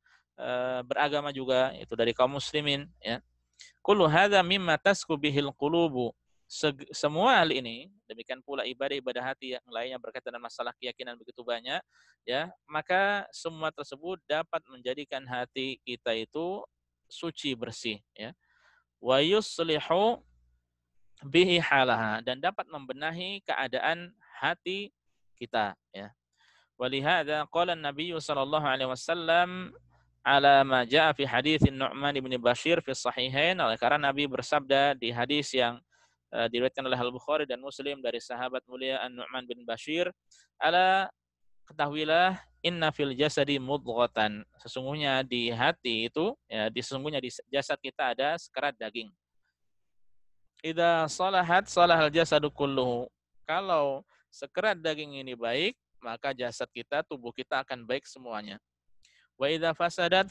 beragama juga, itu dari kaum muslimin, ya. Kullu hadza mimma tasku bihil qulubu. Semua hal ini, demikian pula ibadah-ibadah hati yang lainnya berkaitan dengan masalah keyakinan begitu banyak, ya, maka semua tersebut dapat menjadikan hati kita itu suci bersih, ya. Wa yuslihu bihi halaha, dan dapat membenahi keadaan hati kita, ya. Walihada qala Nabi sallallahu alaihi wasallam ala ma jaa fi hadits Nu'man bin Bashir fi sahihain, oleh karena Nabi bersabda di hadis yang diriwayatkan oleh Al-Bukhari dan Muslim dari sahabat mulia An-Nu'man bin Bashir, ala, ketahuilah, inna fil jasadi mudghatan, sesungguhnya di hati itu, ya, sesungguhnya di jasad kita ada sekerat daging. Idza salahat salahal jasadu kulluhu. Kalau sekerat daging ini baik, maka jasad kita, tubuh kita akan baik semuanya. Wa idza fasadat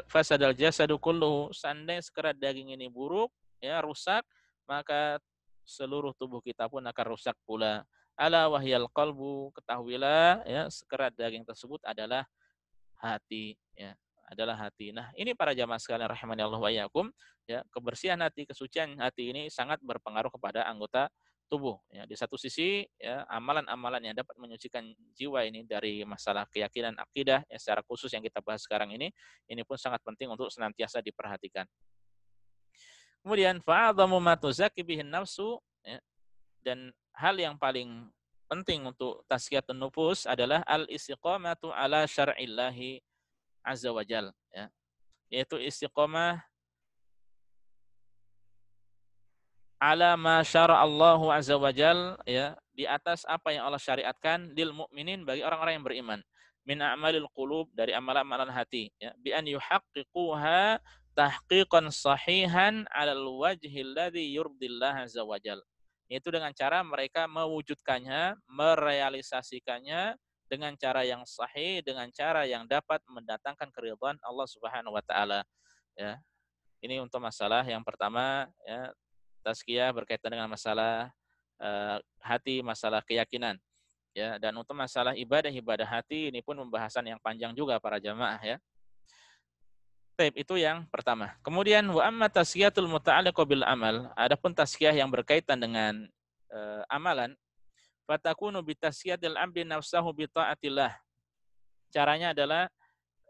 fasadal jasadu kulluhu. Seandainya sekerat daging ini buruk, ya, rusak, maka seluruh tubuh kita pun akan rusak pula. Ala wahyal qalbu, ketahuilah, ya, sekerat daging tersebut adalah hati, ya, adalah hati. Nah, ini para jamaah sekalian rahimani Allah wa iyyakum, ya, kebersihan hati, kesucian hati ini sangat berpengaruh kepada anggota tubuh, ya. Di satu sisi, ya, amalan-amalan yang dapat menyucikan jiwa ini dari masalah keyakinan akidah, ya, secara khusus yang kita bahas sekarang ini pun sangat penting untuk senantiasa diperhatikan. Kemudian fa'adhamu ma tuzakki bihin nafsu, ya, dan hal yang paling penting untuk tazkiyatun nufus adalah al-istiqamatu ala syar'illahi azza wajal, ya, yaitu istiqomah ala ma syara'allahu azza wajal, ya, di atas apa yang Allah syariatkan lil mukminin, bagi orang-orang yang beriman, min a'malil qulub, dari amalan-amalan hati, ya, bi an yuhaqqiquha tahqiqan sahihan 'alal wajhil ladzi yurdillah azza wajal, yaitu dengan cara mereka mewujudkannya, merealisasikannya dengan cara yang sahih, dengan cara yang dapat mendatangkan keridhaan Allah Subhanahu wa taala, ya. Ini untuk masalah yang pertama, ya, tazkiyah berkaitan dengan masalah hati, masalah keyakinan, ya. Dan untuk masalah ibadah-ibadah hati ini pun pembahasan yang panjang juga para jamaah, ya. Baik, itu yang pertama. Kemudian wa amma tazkiyatul muta'alliqu bil amal, adapun tazkiyah yang berkaitan dengan amalan, fatakunu bi tazkiyatil abdi nafsahu bi taatillah. Caranya adalah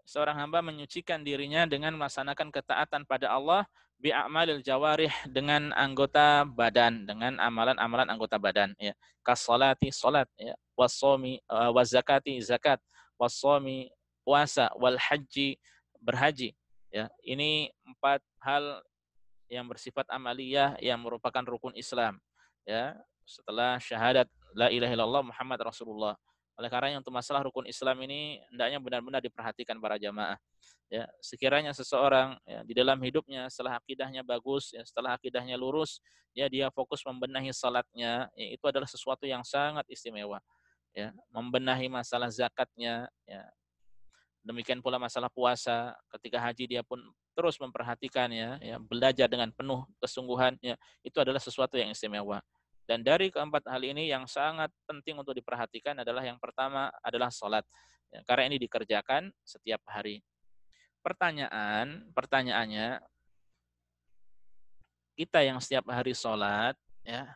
seorang hamba menyucikan dirinya dengan melaksanakan ketaatan pada Allah, bi'amalil jawarih, dengan anggota badan, dengan amalan-amalan anggota badan, ya. Kasolati, salat, ya, wasomi, wazakati, zakat, wasomi, puasa, wal haji, berhaji, ya. Ini 4 hal yang bersifat amaliyah yang merupakan rukun Islam, ya. Setelah syahadat la ilaha illallah Muhammad Rasulullah. Oleh karenanya untuk masalah rukun Islam ini hendaknya benar-benar diperhatikan para jamaah. Ya, sekiranya seseorang ya, di dalam hidupnya setelah akidahnya bagus, ya, setelah akidahnya lurus, ya dia fokus membenahi salatnya, ya, itu adalah sesuatu yang sangat istimewa. Ya, membenahi masalah zakatnya, ya, demikian pula masalah puasa, ketika haji dia pun terus memperhatikannya, ya, belajar dengan penuh kesungguhan, ya, itu adalah sesuatu yang istimewa. Dan dari keempat hal ini yang sangat penting untuk diperhatikan adalah yang pertama adalah sholat. Ya, karena ini dikerjakan setiap hari. Pertanyaannya, kita yang setiap hari sholat, ya,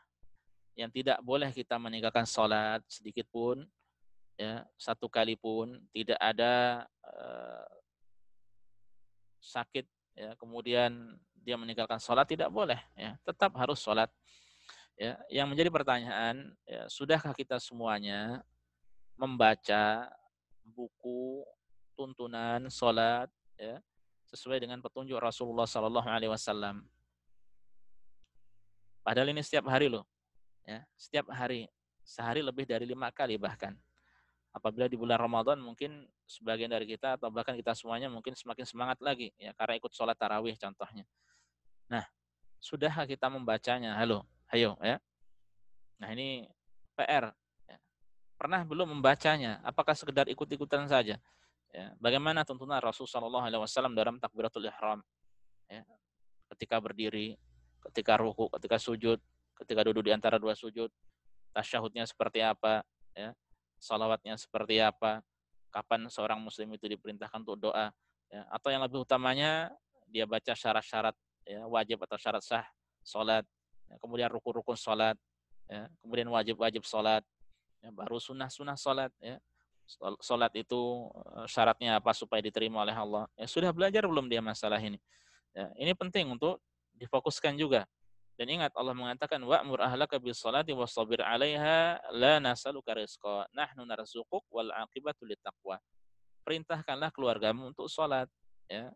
yang tidak boleh kita meninggalkan sholat sedikit pun, ya, satu kali pun, tidak ada sakit, ya, kemudian dia meninggalkan sholat, tidak boleh, ya, tetap harus sholat. Ya, yang menjadi pertanyaan, ya, sudahkah kita semuanya membaca buku tuntunan sholat, ya, sesuai dengan petunjuk Rasulullah Sallallahu Alaihi Wasallam? Padahal ini setiap hari loh, ya, setiap hari, sehari lebih dari 5 kali bahkan. Apabila di bulan Ramadan mungkin sebagian dari kita atau bahkan kita semuanya mungkin semakin semangat lagi, ya, karena ikut sholat tarawih contohnya. Nah, sudahkah kita membacanya? Halo, ayo, ya. Nah, ini PR. Ya. Pernah belum membacanya? Apakah sekedar ikut-ikutan saja? Ya. Bagaimana tuntunan Rasulullah SAW dalam takbiratul ihram? Ya. Ketika berdiri, ketika ruku, ketika sujud, ketika duduk di antara dua sujud, tasyahudnya seperti apa? Ya. Salawatnya seperti apa? Kapan seorang muslim itu diperintahkan untuk doa? Ya. Atau yang lebih utamanya, dia baca syarat-syarat, ya, wajib atau syarat sah sholat, ya, kemudian rukun-rukun sholat, ya, kemudian wajib-wajib sholat, ya, baru sunnah-sunnah sholat, ya. Sholat itu syaratnya apa supaya diterima oleh Allah, ya, sudah belajar belum dia masalah ini, ya, ini penting untuk difokuskan juga. Dan ingat Allah mengatakan wa'mur ahlaka bis salati wastabir 'alaiha la nas'aluka rizqa nahnu narzuquk wal 'aqibatu littaqwa. Perintahkanlah keluargamu untuk sholat, ya,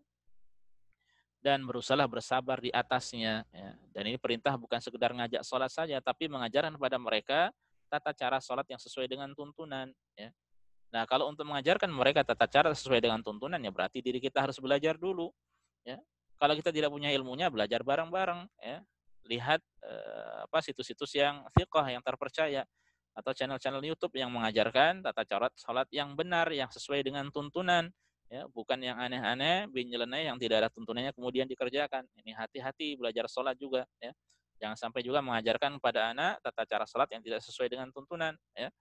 dan berusahalah bersabar di atasnya, ya. Dan ini perintah bukan sekedar ngajak sholat saja, tapi mengajarkan kepada mereka tata cara sholat yang sesuai dengan tuntunan, ya. Nah, kalau untuk mengajarkan mereka tata cara sesuai dengan tuntunan, ya berarti diri kita harus belajar dulu, ya. Kalau kita tidak punya ilmunya, belajar bareng-bareng, ya. Lihat situs-situs yang thiqah, yang terpercaya, atau channel-channel YouTube yang mengajarkan tata cara sholat yang benar, yang sesuai dengan tuntunan, ya, bukan yang aneh-aneh, bin nyeleneh yang tidak ada tuntunannya kemudian dikerjakan. Ini hati-hati belajar sholat juga, ya. Jangan sampai juga mengajarkan pada anak tata cara sholat yang tidak sesuai dengan tuntunan, ya.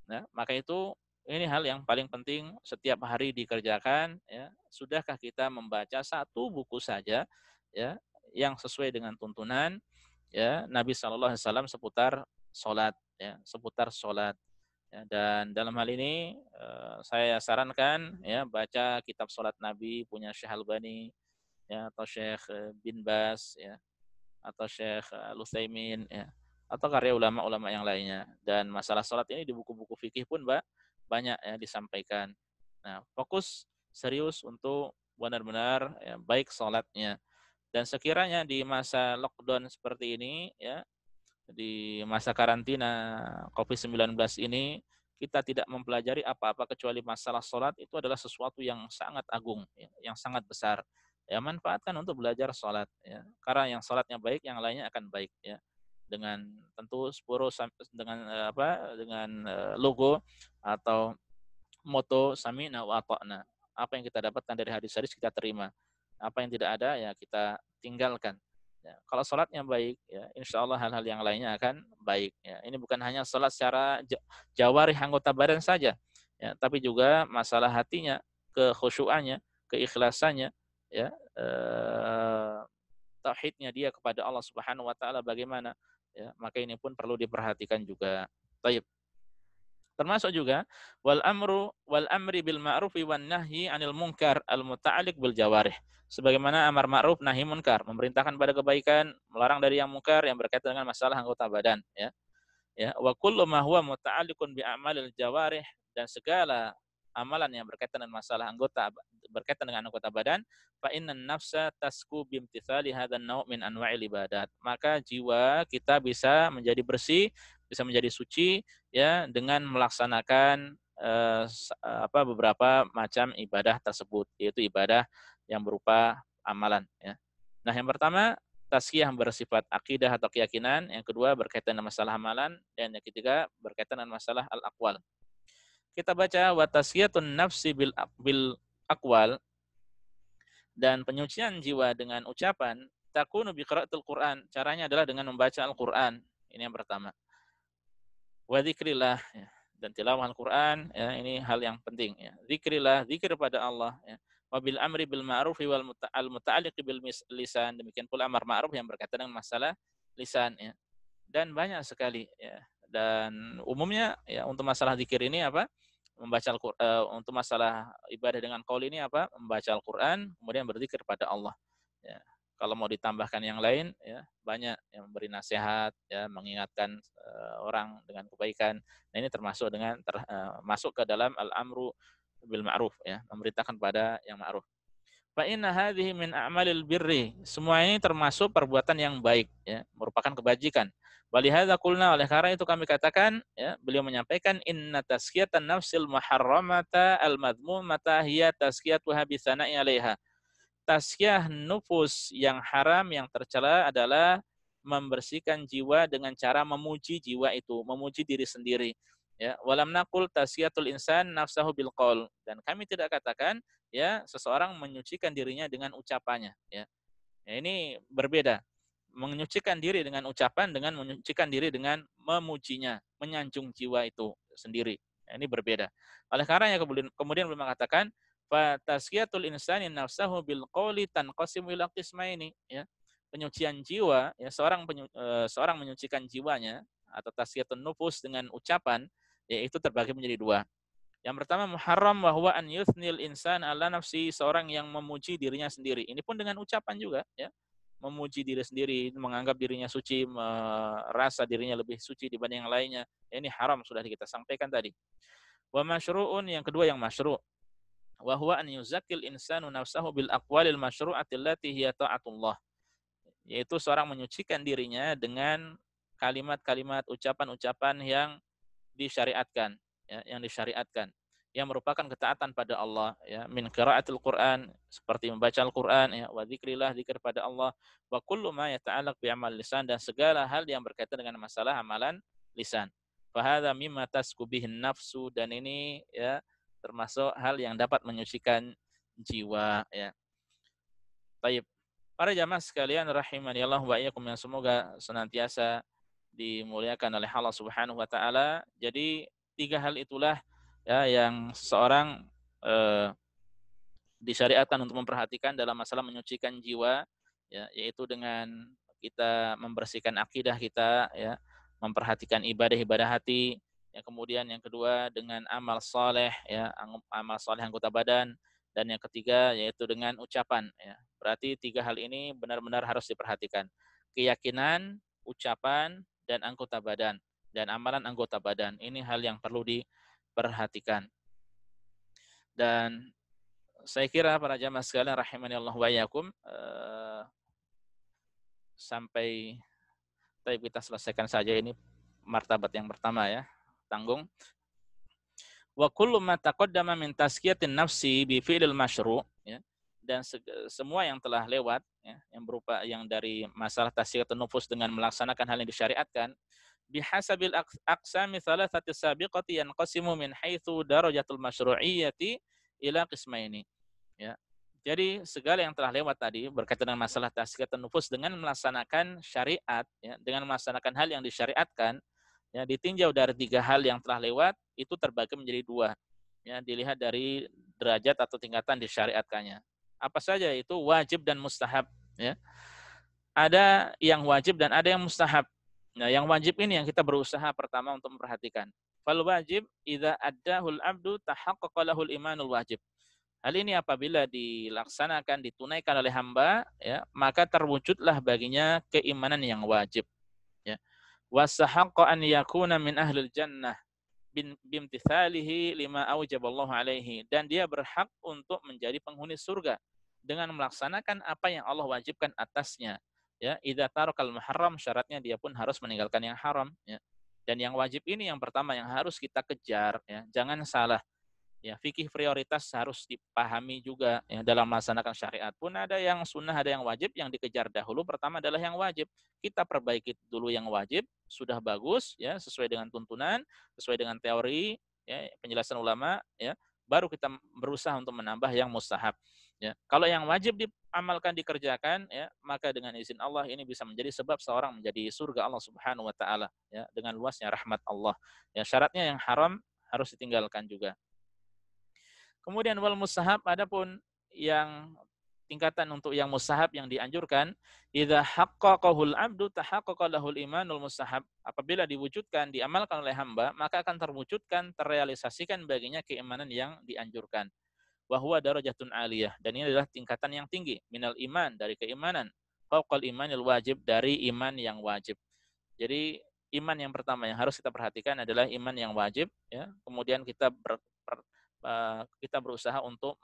Nah, maka itu ini hal yang paling penting setiap hari dikerjakan, ya. Sudahkah kita membaca satu buku saja, ya, yang sesuai dengan tuntunan, ya, Nabi Shallallahu Alaihi Wasallam seputar sholat, ya, seputar sholat. Ya, dan dalam hal ini saya sarankan, ya, baca kitab sholat Nabi punya Syekh Albani, ya, atau Syekh bin Bas, ya, atau Syekh Al-Utsaimin, ya, atau karya ulama-ulama yang lainnya. Dan masalah sholat ini di buku-buku fikih pun banyak, ya, disampaikan. Nah, fokus serius untuk benar-benar, ya, baik sholatnya. Dan sekiranya di masa lockdown seperti ini, ya, di masa karantina COVID-19 ini, kita tidak mempelajari apa-apa kecuali masalah sholat, itu adalah sesuatu yang sangat agung, ya, yang sangat besar. Ya, manfaatkan untuk belajar sholat, ya. Karena yang sholatnya baik, yang lainnya akan baik, ya. Dengan tentu dengan logo atau moto sami'na wa ata'na. Apa yang kita dapatkan dari hadis-hadis kita terima. Apa yang tidak ada, ya kita tinggalkan. Ya, kalau sholatnya baik, ya, insya Allah hal-hal yang lainnya akan baik. Ya, ini bukan hanya sholat secara jawarih anggota badan saja, ya, tapi juga masalah hatinya, kekhusyuannya, keikhlasannya, ya, tauhidnya dia kepada Allah Subhanahu Wa Taala bagaimana. Ya, maka ini pun perlu diperhatikan juga. Taib. Termasuk juga wal amri bil ma'rufi wan nahyi 'anil munkar al muta'alliq bil jawarih. Sebagaimana amar ma'ruf nahi munkar, memerintahkan pada kebaikan, melarang dari yang munkar yang berkaitan dengan masalah anggota badan, ya. Ya, wa kullu ma huwa muta'alliqun bi a'malil jawarih, dan segala amalan yang berkaitan dengan masalah berkaitan dengan anggota badan, fa innan nafsa tasku bimtithali hadzal naw' min anwa'il ibadat. Maka jiwa kita bisa menjadi bersih bisa menjadi suci ya dengan melaksanakan beberapa macam ibadah tersebut, yaitu ibadah yang berupa amalan ya. Nah, yang pertama tazkiyah bersifat akidah atau keyakinan, yang kedua berkaitan dengan masalah amalan, dan yang ketiga berkaitan dengan masalah al-aqwal. Kita baca wa tazkiyatun nafsi bil aqwal, dan penyucian jiwa dengan ucapan, takunu bi qiraatil Qur'an. Caranya adalah dengan membaca Al-Qur'an. Ini yang pertama. Wa dzikrillah ya. Dan tilawah Al-Qur'an ya, ini hal yang penting ya. Dzikrillah, zikir pada Allah ya. Wa bil amri bil ma'ruf wal muta'alliq bil lisan. Demikian pula amar ma'ruf yang berkaitan dengan masalah lisan ya. Dan banyak sekali ya. Dan umumnya ya untuk masalah zikir ini apa? Membaca untuk masalah ibadah dengan qaul ini apa? Membaca Al-Qur'an kemudian berzikir pada Allah. Ya. Kalau mau ditambahkan yang lain ya, banyak yang memberi nasihat ya, mengingatkan orang dengan kebaikan. Nah, ini termasuk masuk ke dalam al-amru bil ma'ruf ya, memerintahkan pada yang ma'ruf. Fa inna hadhihi min a'malil birri. Semua ini termasuk perbuatan yang baik ya, merupakan kebajikan. Walihadza qulna, oleh karena itu kami katakan ya, beliau menyampaikan inna tazkiyatan nafsil muharramata al-madmumata hiya tazkiyatuha bi tsana'i 'alaiha. Tazkiyah nufus yang haram, yang tercela adalah membersihkan jiwa dengan cara memuji jiwa itu, memuji diri sendiri. Ya, walam naqul tazkiyatul insan nafsahu bil qaul, dan kami tidak katakan ya seseorang menyucikan dirinya dengan ucapannya ya. Ya, ini berbeda. Menyucikan diri dengan ucapan dengan menyucikan diri dengan memujinya, menyanjung jiwa itu sendiri. Ya, ini berbeda. Oleh karenanya kemudian beliau mengatakan fa tazkiyatul insani nafsahu bil qauli tanqasimu ila qismaini ya. Penyucian jiwa ya, seorang menyucikan jiwanya atau tazkiyatun nufus dengan ucapan, yaitu terbagi menjadi dua. Yang pertama muharram wa huwa an yuthnil insan ala nafsi, seorang yang memuji dirinya sendiri. Ini pun dengan ucapan juga ya. Memuji diri sendiri, menganggap dirinya suci, merasa dirinya lebih suci dibanding yang lainnya. Ini haram, sudah kita sampaikan tadi. Wa masyru'un, yang kedua yang masyru'. Wa huwa an yuzakkil insanu nafsahu bil aqwalil masyru'ati allati hiya ta'atullah. Yaitu seorang menyucikan dirinya dengan kalimat-kalimat, ucapan-ucapan yang disyariatkan ya, yang disyariatkan yang merupakan ketaatan pada Allah ya, min qiraatil Quran, seperti membaca Al-Qur'an ya, wa dzikrillah, zikir pada Allah, wa kullu ma yata'allaq bi amal lisan, dan segala hal yang berkaitan dengan masalah amalan lisan. Fa hadza mimma tasku bihin nafsu, dan ini ya termasuk hal yang dapat menyucikan jiwa ya. Baik. Para jamaah sekalian rahimani Allah wa iyyakum, yang semoga senantiasa dimuliakan oleh Allah Subhanahu wa taala. Jadi tiga hal itulah ya yang seseorang disyariatkan untuk memperhatikan dalam masalah menyucikan jiwa ya, yaitu dengan kita membersihkan akidah kita ya, memperhatikan ibadah-ibadah hati, yang kemudian yang kedua dengan amal soleh ya, amal soleh anggota badan, dan yang ketiga yaitu dengan ucapan ya. Berarti tiga hal ini benar-benar harus diperhatikan. Keyakinan, ucapan, dan anggota badan, dan amalan anggota badan. Ini hal yang perlu diperhatikan. Dan saya kira para jamaah sekalian rahimani Allah wa iyyakum, sampai kita selesaikan saja ini martabat yang pertama ya, tanggung. Wa kullu ma taqaddama min tazkiyatin nafsi bi fi'lil masyru' ya. Dan semua yang telah lewat ya, yang berupa yang dari masalah tazkiyatun nufus dengan melaksanakan hal yang disyariatkan, bihasabil aqsami thalathati sabiqati yanqasimu min haitsu darajatul masyru'iyyati ila qismaini ya. Jadi segala yang telah lewat tadi berkaitan dengan masalah tazkiyatun nufus dengan melaksanakan syariat ya, dengan melaksanakan hal yang disyariatkan ya, ditinjau dari tiga hal yang telah lewat, itu terbagi menjadi dua ya, dilihat dari derajat atau tingkatan disyariatkannya. Apa saja itu? Wajib dan mustahab ya. Ada yang wajib dan ada yang mustahab. Nah, yang wajib ini yang kita berusaha pertama untuk memperhatikan. Fal wajib idza addahul abdu tahaqqaqa lahul imanul wajib. Hal ini apabila dilaksanakan, ditunaikan oleh hamba ya, maka terwujudlah baginya keimanan yang wajib ya. Wasahaqqa an yakuna min ahlil jannah bimtithalihi lima aujaballahu alaihi, dan dia berhak untuk menjadi penghuni surga dengan melaksanakan apa yang Allah wajibkan atasnya ya. Idza tarakal muharram, syaratnya dia pun harus meninggalkan yang haram ya. Dan yang wajib ini yang pertama yang harus kita kejar, ya. Jangan salah. Ya, fikih prioritas harus dipahami juga ya, dalam melaksanakan syariat pun ada yang sunnah, ada yang wajib, yang dikejar dahulu pertama adalah yang wajib. Kita perbaiki dulu yang wajib, sudah bagus ya, sesuai dengan tuntunan, sesuai dengan teori ya, penjelasan ulama ya, baru kita berusaha untuk menambah yang mustahab ya. Kalau yang wajib diamalkan dikerjakan ya, maka dengan izin Allah ini bisa menjadi sebab seorang menjadi surga Allah Subhanahu wa taala ya, dengan luasnya rahmat Allah. Ya, syaratnya yang haram harus ditinggalkan juga. Kemudian wal mustahab, adapun yang tingkatan untuk yang mustahab yang dianjurkan, idza haqqaqahul abdu tahaqqaqa lahul imanul mustahab. Apabila diwujudkan, diamalkan oleh hamba, maka akan terwujudkan, terrealisasikan baginya keimanan yang dianjurkan. Wa huwa darajatun aliyah, dan ini adalah tingkatan yang tinggi, minal iman, dari keimanan, fauqal imanil wajib, dari iman yang wajib. Jadi iman yang pertama yang harus kita perhatikan adalah iman yang wajib ya. Kemudian kita berusaha untuk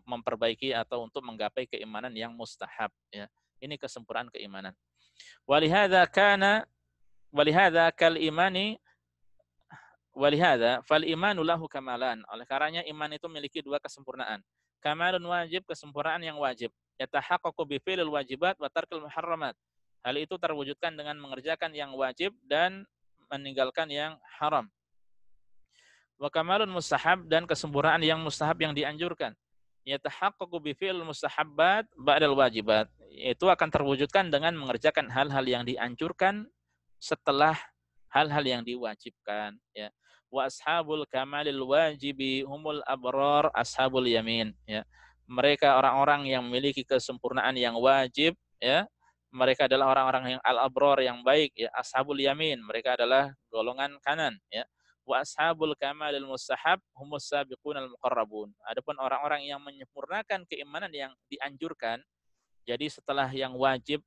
memperbaiki atau untuk menggapai keimanan yang mustahab ya. Ini kesempurnaan keimanan. Walihada kana walihada kal imani walihada fal imanu lahu kamalan. Oleh karenanya iman itu memiliki dua kesempurnaan. Kamalun wajib, kesempurnaan yang wajib. Yatahaqqaqu bi fi'lil wajibat wa tarkil muharramat. Hal itu terwujudkan dengan mengerjakan yang wajib dan meninggalkan yang haram. Wa kamalun mustahab, dan kesempurnaan yang mustahab yang dianjurkan. Yatahaqqaqu bi fi'l mustahabbat ba'dal wajibat. Itu akan terwujudkan dengan mengerjakan hal-hal yang dianjurkan setelah hal-hal yang diwajibkan ya. Wa ashabul kamalil wajibi humul abrar ashabul yamin ya. Mereka orang-orang yang memiliki kesempurnaan yang wajib ya. Mereka adalah orang-orang yang al-abrar, yang baik ya, ashabul yamin, mereka adalah golongan kanan ya. Wa ashabul kamalil mustahab humus sabiqunal muqarrabun. Adapun orang-orang yang menyempurnakan keimanan yang dianjurkan, jadi setelah yang wajib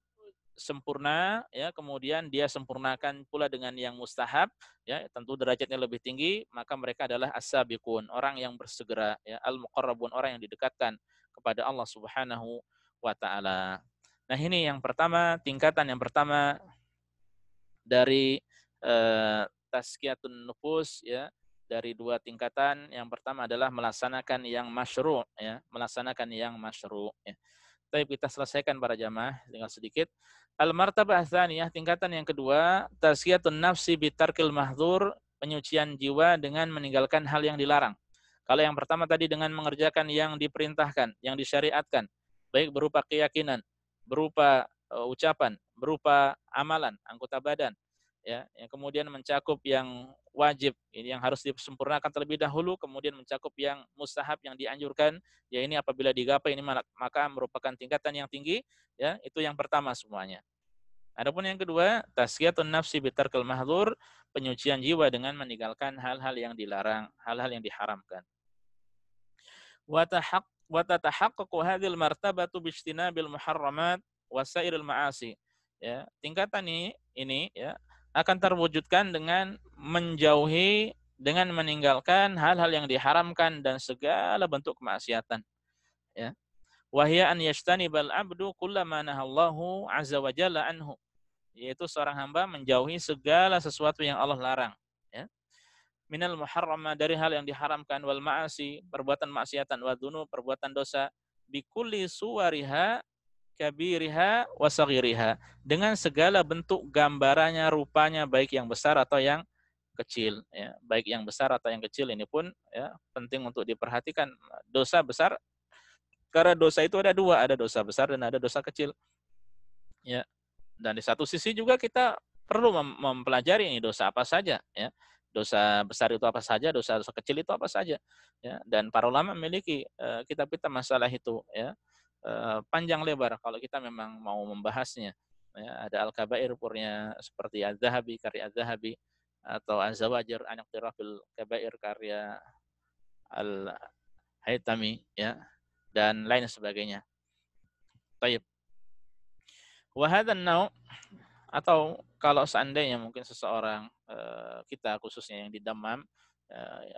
sempurna ya, kemudian dia sempurnakan pula dengan yang mustahab ya, tentu derajatnya lebih tinggi, maka mereka adalah as-sabiqun, orang yang bersegera ya, al-muqarrabun, orang yang didekatkan kepada Allah Subhanahu wa taala. Nah, ini yang pertama, tingkatan yang pertama dari tazkiyatun nufus ya, dari dua tingkatan. Yang pertama adalah melaksanakan yang masyru' ya, melaksanakan yang masyru' ya. Tapi kita selesaikan para jamaah dengan sedikit. Al-martabah tsaniyah, tingkatan yang kedua, tazkiyatun nafsi bitarkil mahdzur, penyucian jiwa dengan meninggalkan hal yang dilarang. Kalau yang pertama tadi dengan mengerjakan yang diperintahkan, yang disyariatkan, baik berupa keyakinan, berupa ucapan, berupa amalan, anggota badan, ya, yang kemudian mencakup yang wajib, ini yang harus disempurnakan terlebih dahulu, kemudian mencakup yang mustahab, yang dianjurkan, ya ini apabila digapai ini maka merupakan tingkatan yang tinggi, ya, itu yang pertama semuanya. Adapun yang kedua, tazkiyatun nafsi bitarkil mahdzur, penyucian jiwa dengan meninggalkan hal-hal yang dilarang, hal-hal yang diharamkan. Wa tatahaqqaqu hadhil martabatu bijtinabil muharramat wa sairil ma'asi. Ya, tingkatan ini ya akan terwujudkan dengan menjauhi, dengan meninggalkan hal-hal yang diharamkan dan segala bentuk kemaksiatan ya. Wahya an yajtanibal abdu kullama nahallahu azza wa jalla anhu, yaitu seorang hamba menjauhi segala sesuatu yang Allah larang ya. Minal muharrama, dari hal yang diharamkan, wal ma'asi, perbuatan maksiatan, wa dzunub, perbuatan dosa, bikulli suwariha kabiriha wa saghiriha, dengan segala bentuk gambarannya, rupanya, baik yang besar atau yang kecil ya, baik yang besar atau yang kecil. Ini pun ya penting untuk diperhatikan. Dosa besar, karena dosa itu ada dua, ada dosa besar dan ada dosa kecil ya. Dan di satu sisi juga kita perlu mempelajari ini dosa apa saja ya. Dosa besar itu apa saja, dosa kecil itu apa saja ya. Dan para ulama memiliki kitab-kitab masalah itu ya, panjang lebar kalau kita memang mau membahasnya ya. Ada Al-Kabair purnya seperti Az-Zahabi, karya Az-Zahabi, atau Az-Zawajir an Iqtirafil Kabair karya Al-Haytami ya, dan lain sebagainya. Baik. Wa hadzal nau', atau kalau seandainya mungkin seseorang kita khususnya yang di Dammam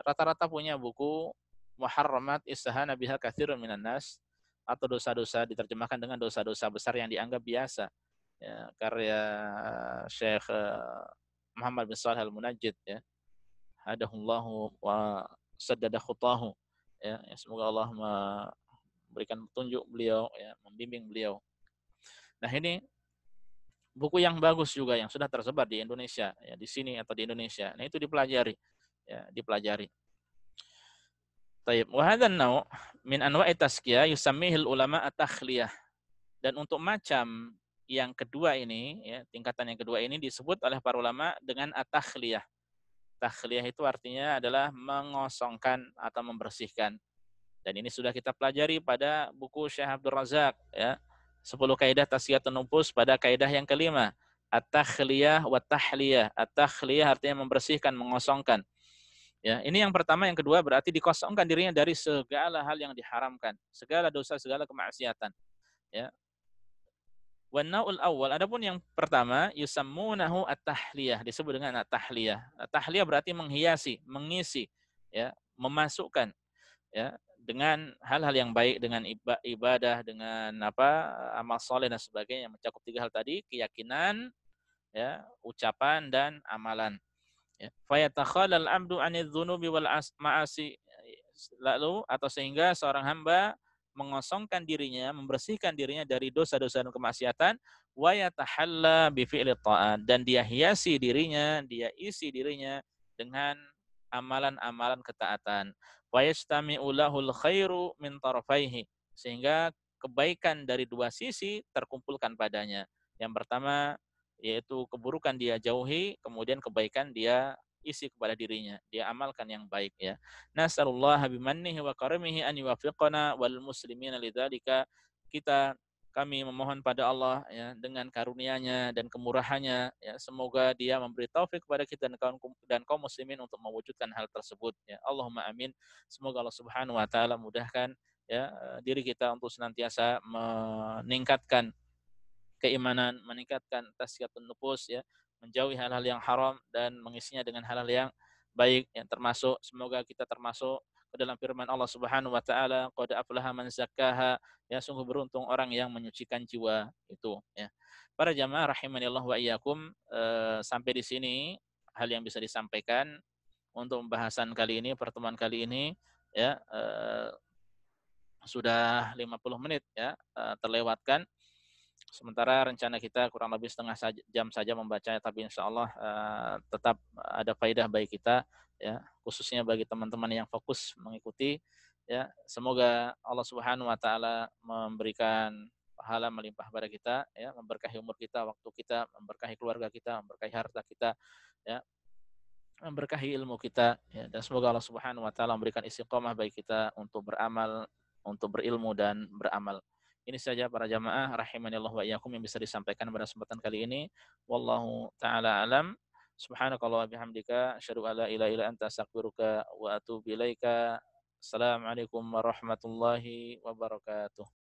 rata-rata punya buku Muharramat istahana biha katsirun minan nas, atau dosa-dosa, diterjemahkan dengan dosa-dosa besar yang dianggap biasa ya, karya Syekh Muhammad bin Shalih Al-Munajjid ya. Hadahullahu wa saddada khutahu ya. Semoga Allah memberikan petunjuk beliau ya, membimbing beliau. Nah, ini buku yang bagus juga yang sudah tersebar di Indonesia ya, di sini atau di Indonesia. Nah, itu dipelajari ya, dipelajari. Taib. Wa hadzal naw' min anwa'i tazkiyah yusammihil ulama at-takhliyah. Dan untuk macam yang kedua ini ya, tingkatan yang kedua ini disebut oleh para ulama dengan at-takhliyah. Takhliyah itu artinya adalah mengosongkan atau membersihkan. Dan ini sudah kita pelajari pada buku Syekh Abdul Razak ya. 10 kaidah tasfiyatun nufus pada kaidah yang kelima. At-takhliyah wa tahliyah. At-takhliyah artinya membersihkan, mengosongkan. Ya, ini yang pertama, yang kedua berarti dikosongkan dirinya dari segala hal yang diharamkan, segala dosa, segala kemaksiatan. Ya. Wa naul awal, adapun yang pertama yusammunahu at-tahliyah, disebut dengan at-tahliyah. At-tahliyah berarti menghiasi, mengisi, ya, memasukkan ya dengan hal-hal yang baik, dengan ibadah, dengan amal soleh dan sebagainya, mencakup tiga hal tadi, keyakinan, ya, ucapan dan amalan. Ya. Fayatakhalal abdu 'anidz dzunubi wal ma'asi, lalu atau sehingga seorang hamba mengosongkan dirinya, membersihkan dirinya dari dosa-dosa dan kemaksiatan, wa yatahalla bi fi'li ta'at, dan dia hiasi dirinya, dia isi dirinya dengan amalan-amalan ketaatan. Wa yastami'u lahul khairu min tarafaihi, sehingga kebaikan dari dua sisi terkumpulkan padanya. Yang pertama yaitu keburukan dia jauhi, kemudian kebaikan dia isi kepada dirinya, dia amalkan yang baik ya. Nasallallahu bimannihi wa karamihi an yuwaffiqana wal muslimina lidzalika. Kami memohon pada Allah ya, dengan karunia-Nya dan kemurahannya ya, semoga Dia memberi taufik kepada kita dan kaum muslimin untuk mewujudkan hal tersebut ya. Allahumma amin. Semoga Allah Subhanahu wa taala mudahkan ya diri kita untuk senantiasa meningkatkan keimanan, meningkatkan tazkiyatun nufus ya, menjauhi hal-hal yang haram dan mengisinya dengan hal-hal yang baik, yang termasuk semoga kita termasuk ke dalam firman Allah Subhanahu wa taala, qad aflaha man zakkaha, ya sungguh beruntung orang yang menyucikan jiwa itu ya. Para jamaah rahimanillah wa iyyakum, sampai di sini hal yang bisa disampaikan untuk pembahasan kali ini, pertemuan kali ini ya, sudah 50 menit ya terlewatkan. Sementara rencana kita kurang lebih setengah jam saja membaca, tapi insya Allah tetap ada faedah bagi kita, ya, khususnya bagi teman-teman yang fokus mengikuti. Ya, semoga Allah Subhanahu Wa Taala memberikan pahala melimpah pada kita, ya, memberkahi umur kita, waktu kita, memberkahi keluarga kita, memberkahi harta kita, ya, memberkahi ilmu kita, ya, dan semoga Allah Subhanahu Wa Taala memberikan istiqomah bagi kita untuk beramal, untuk berilmu dan beramal. Ini saja para jamaah rahimanillah wa iyyakum yang bisa disampaikan pada kesempatan kali ini. Wallahu taala alam. Subhanakallah bihamdika asyhadu an la ilaha illa anta astaghfiruka wa atubu ilaika. Assalamualaikum warahmatullahi wabarakatuh.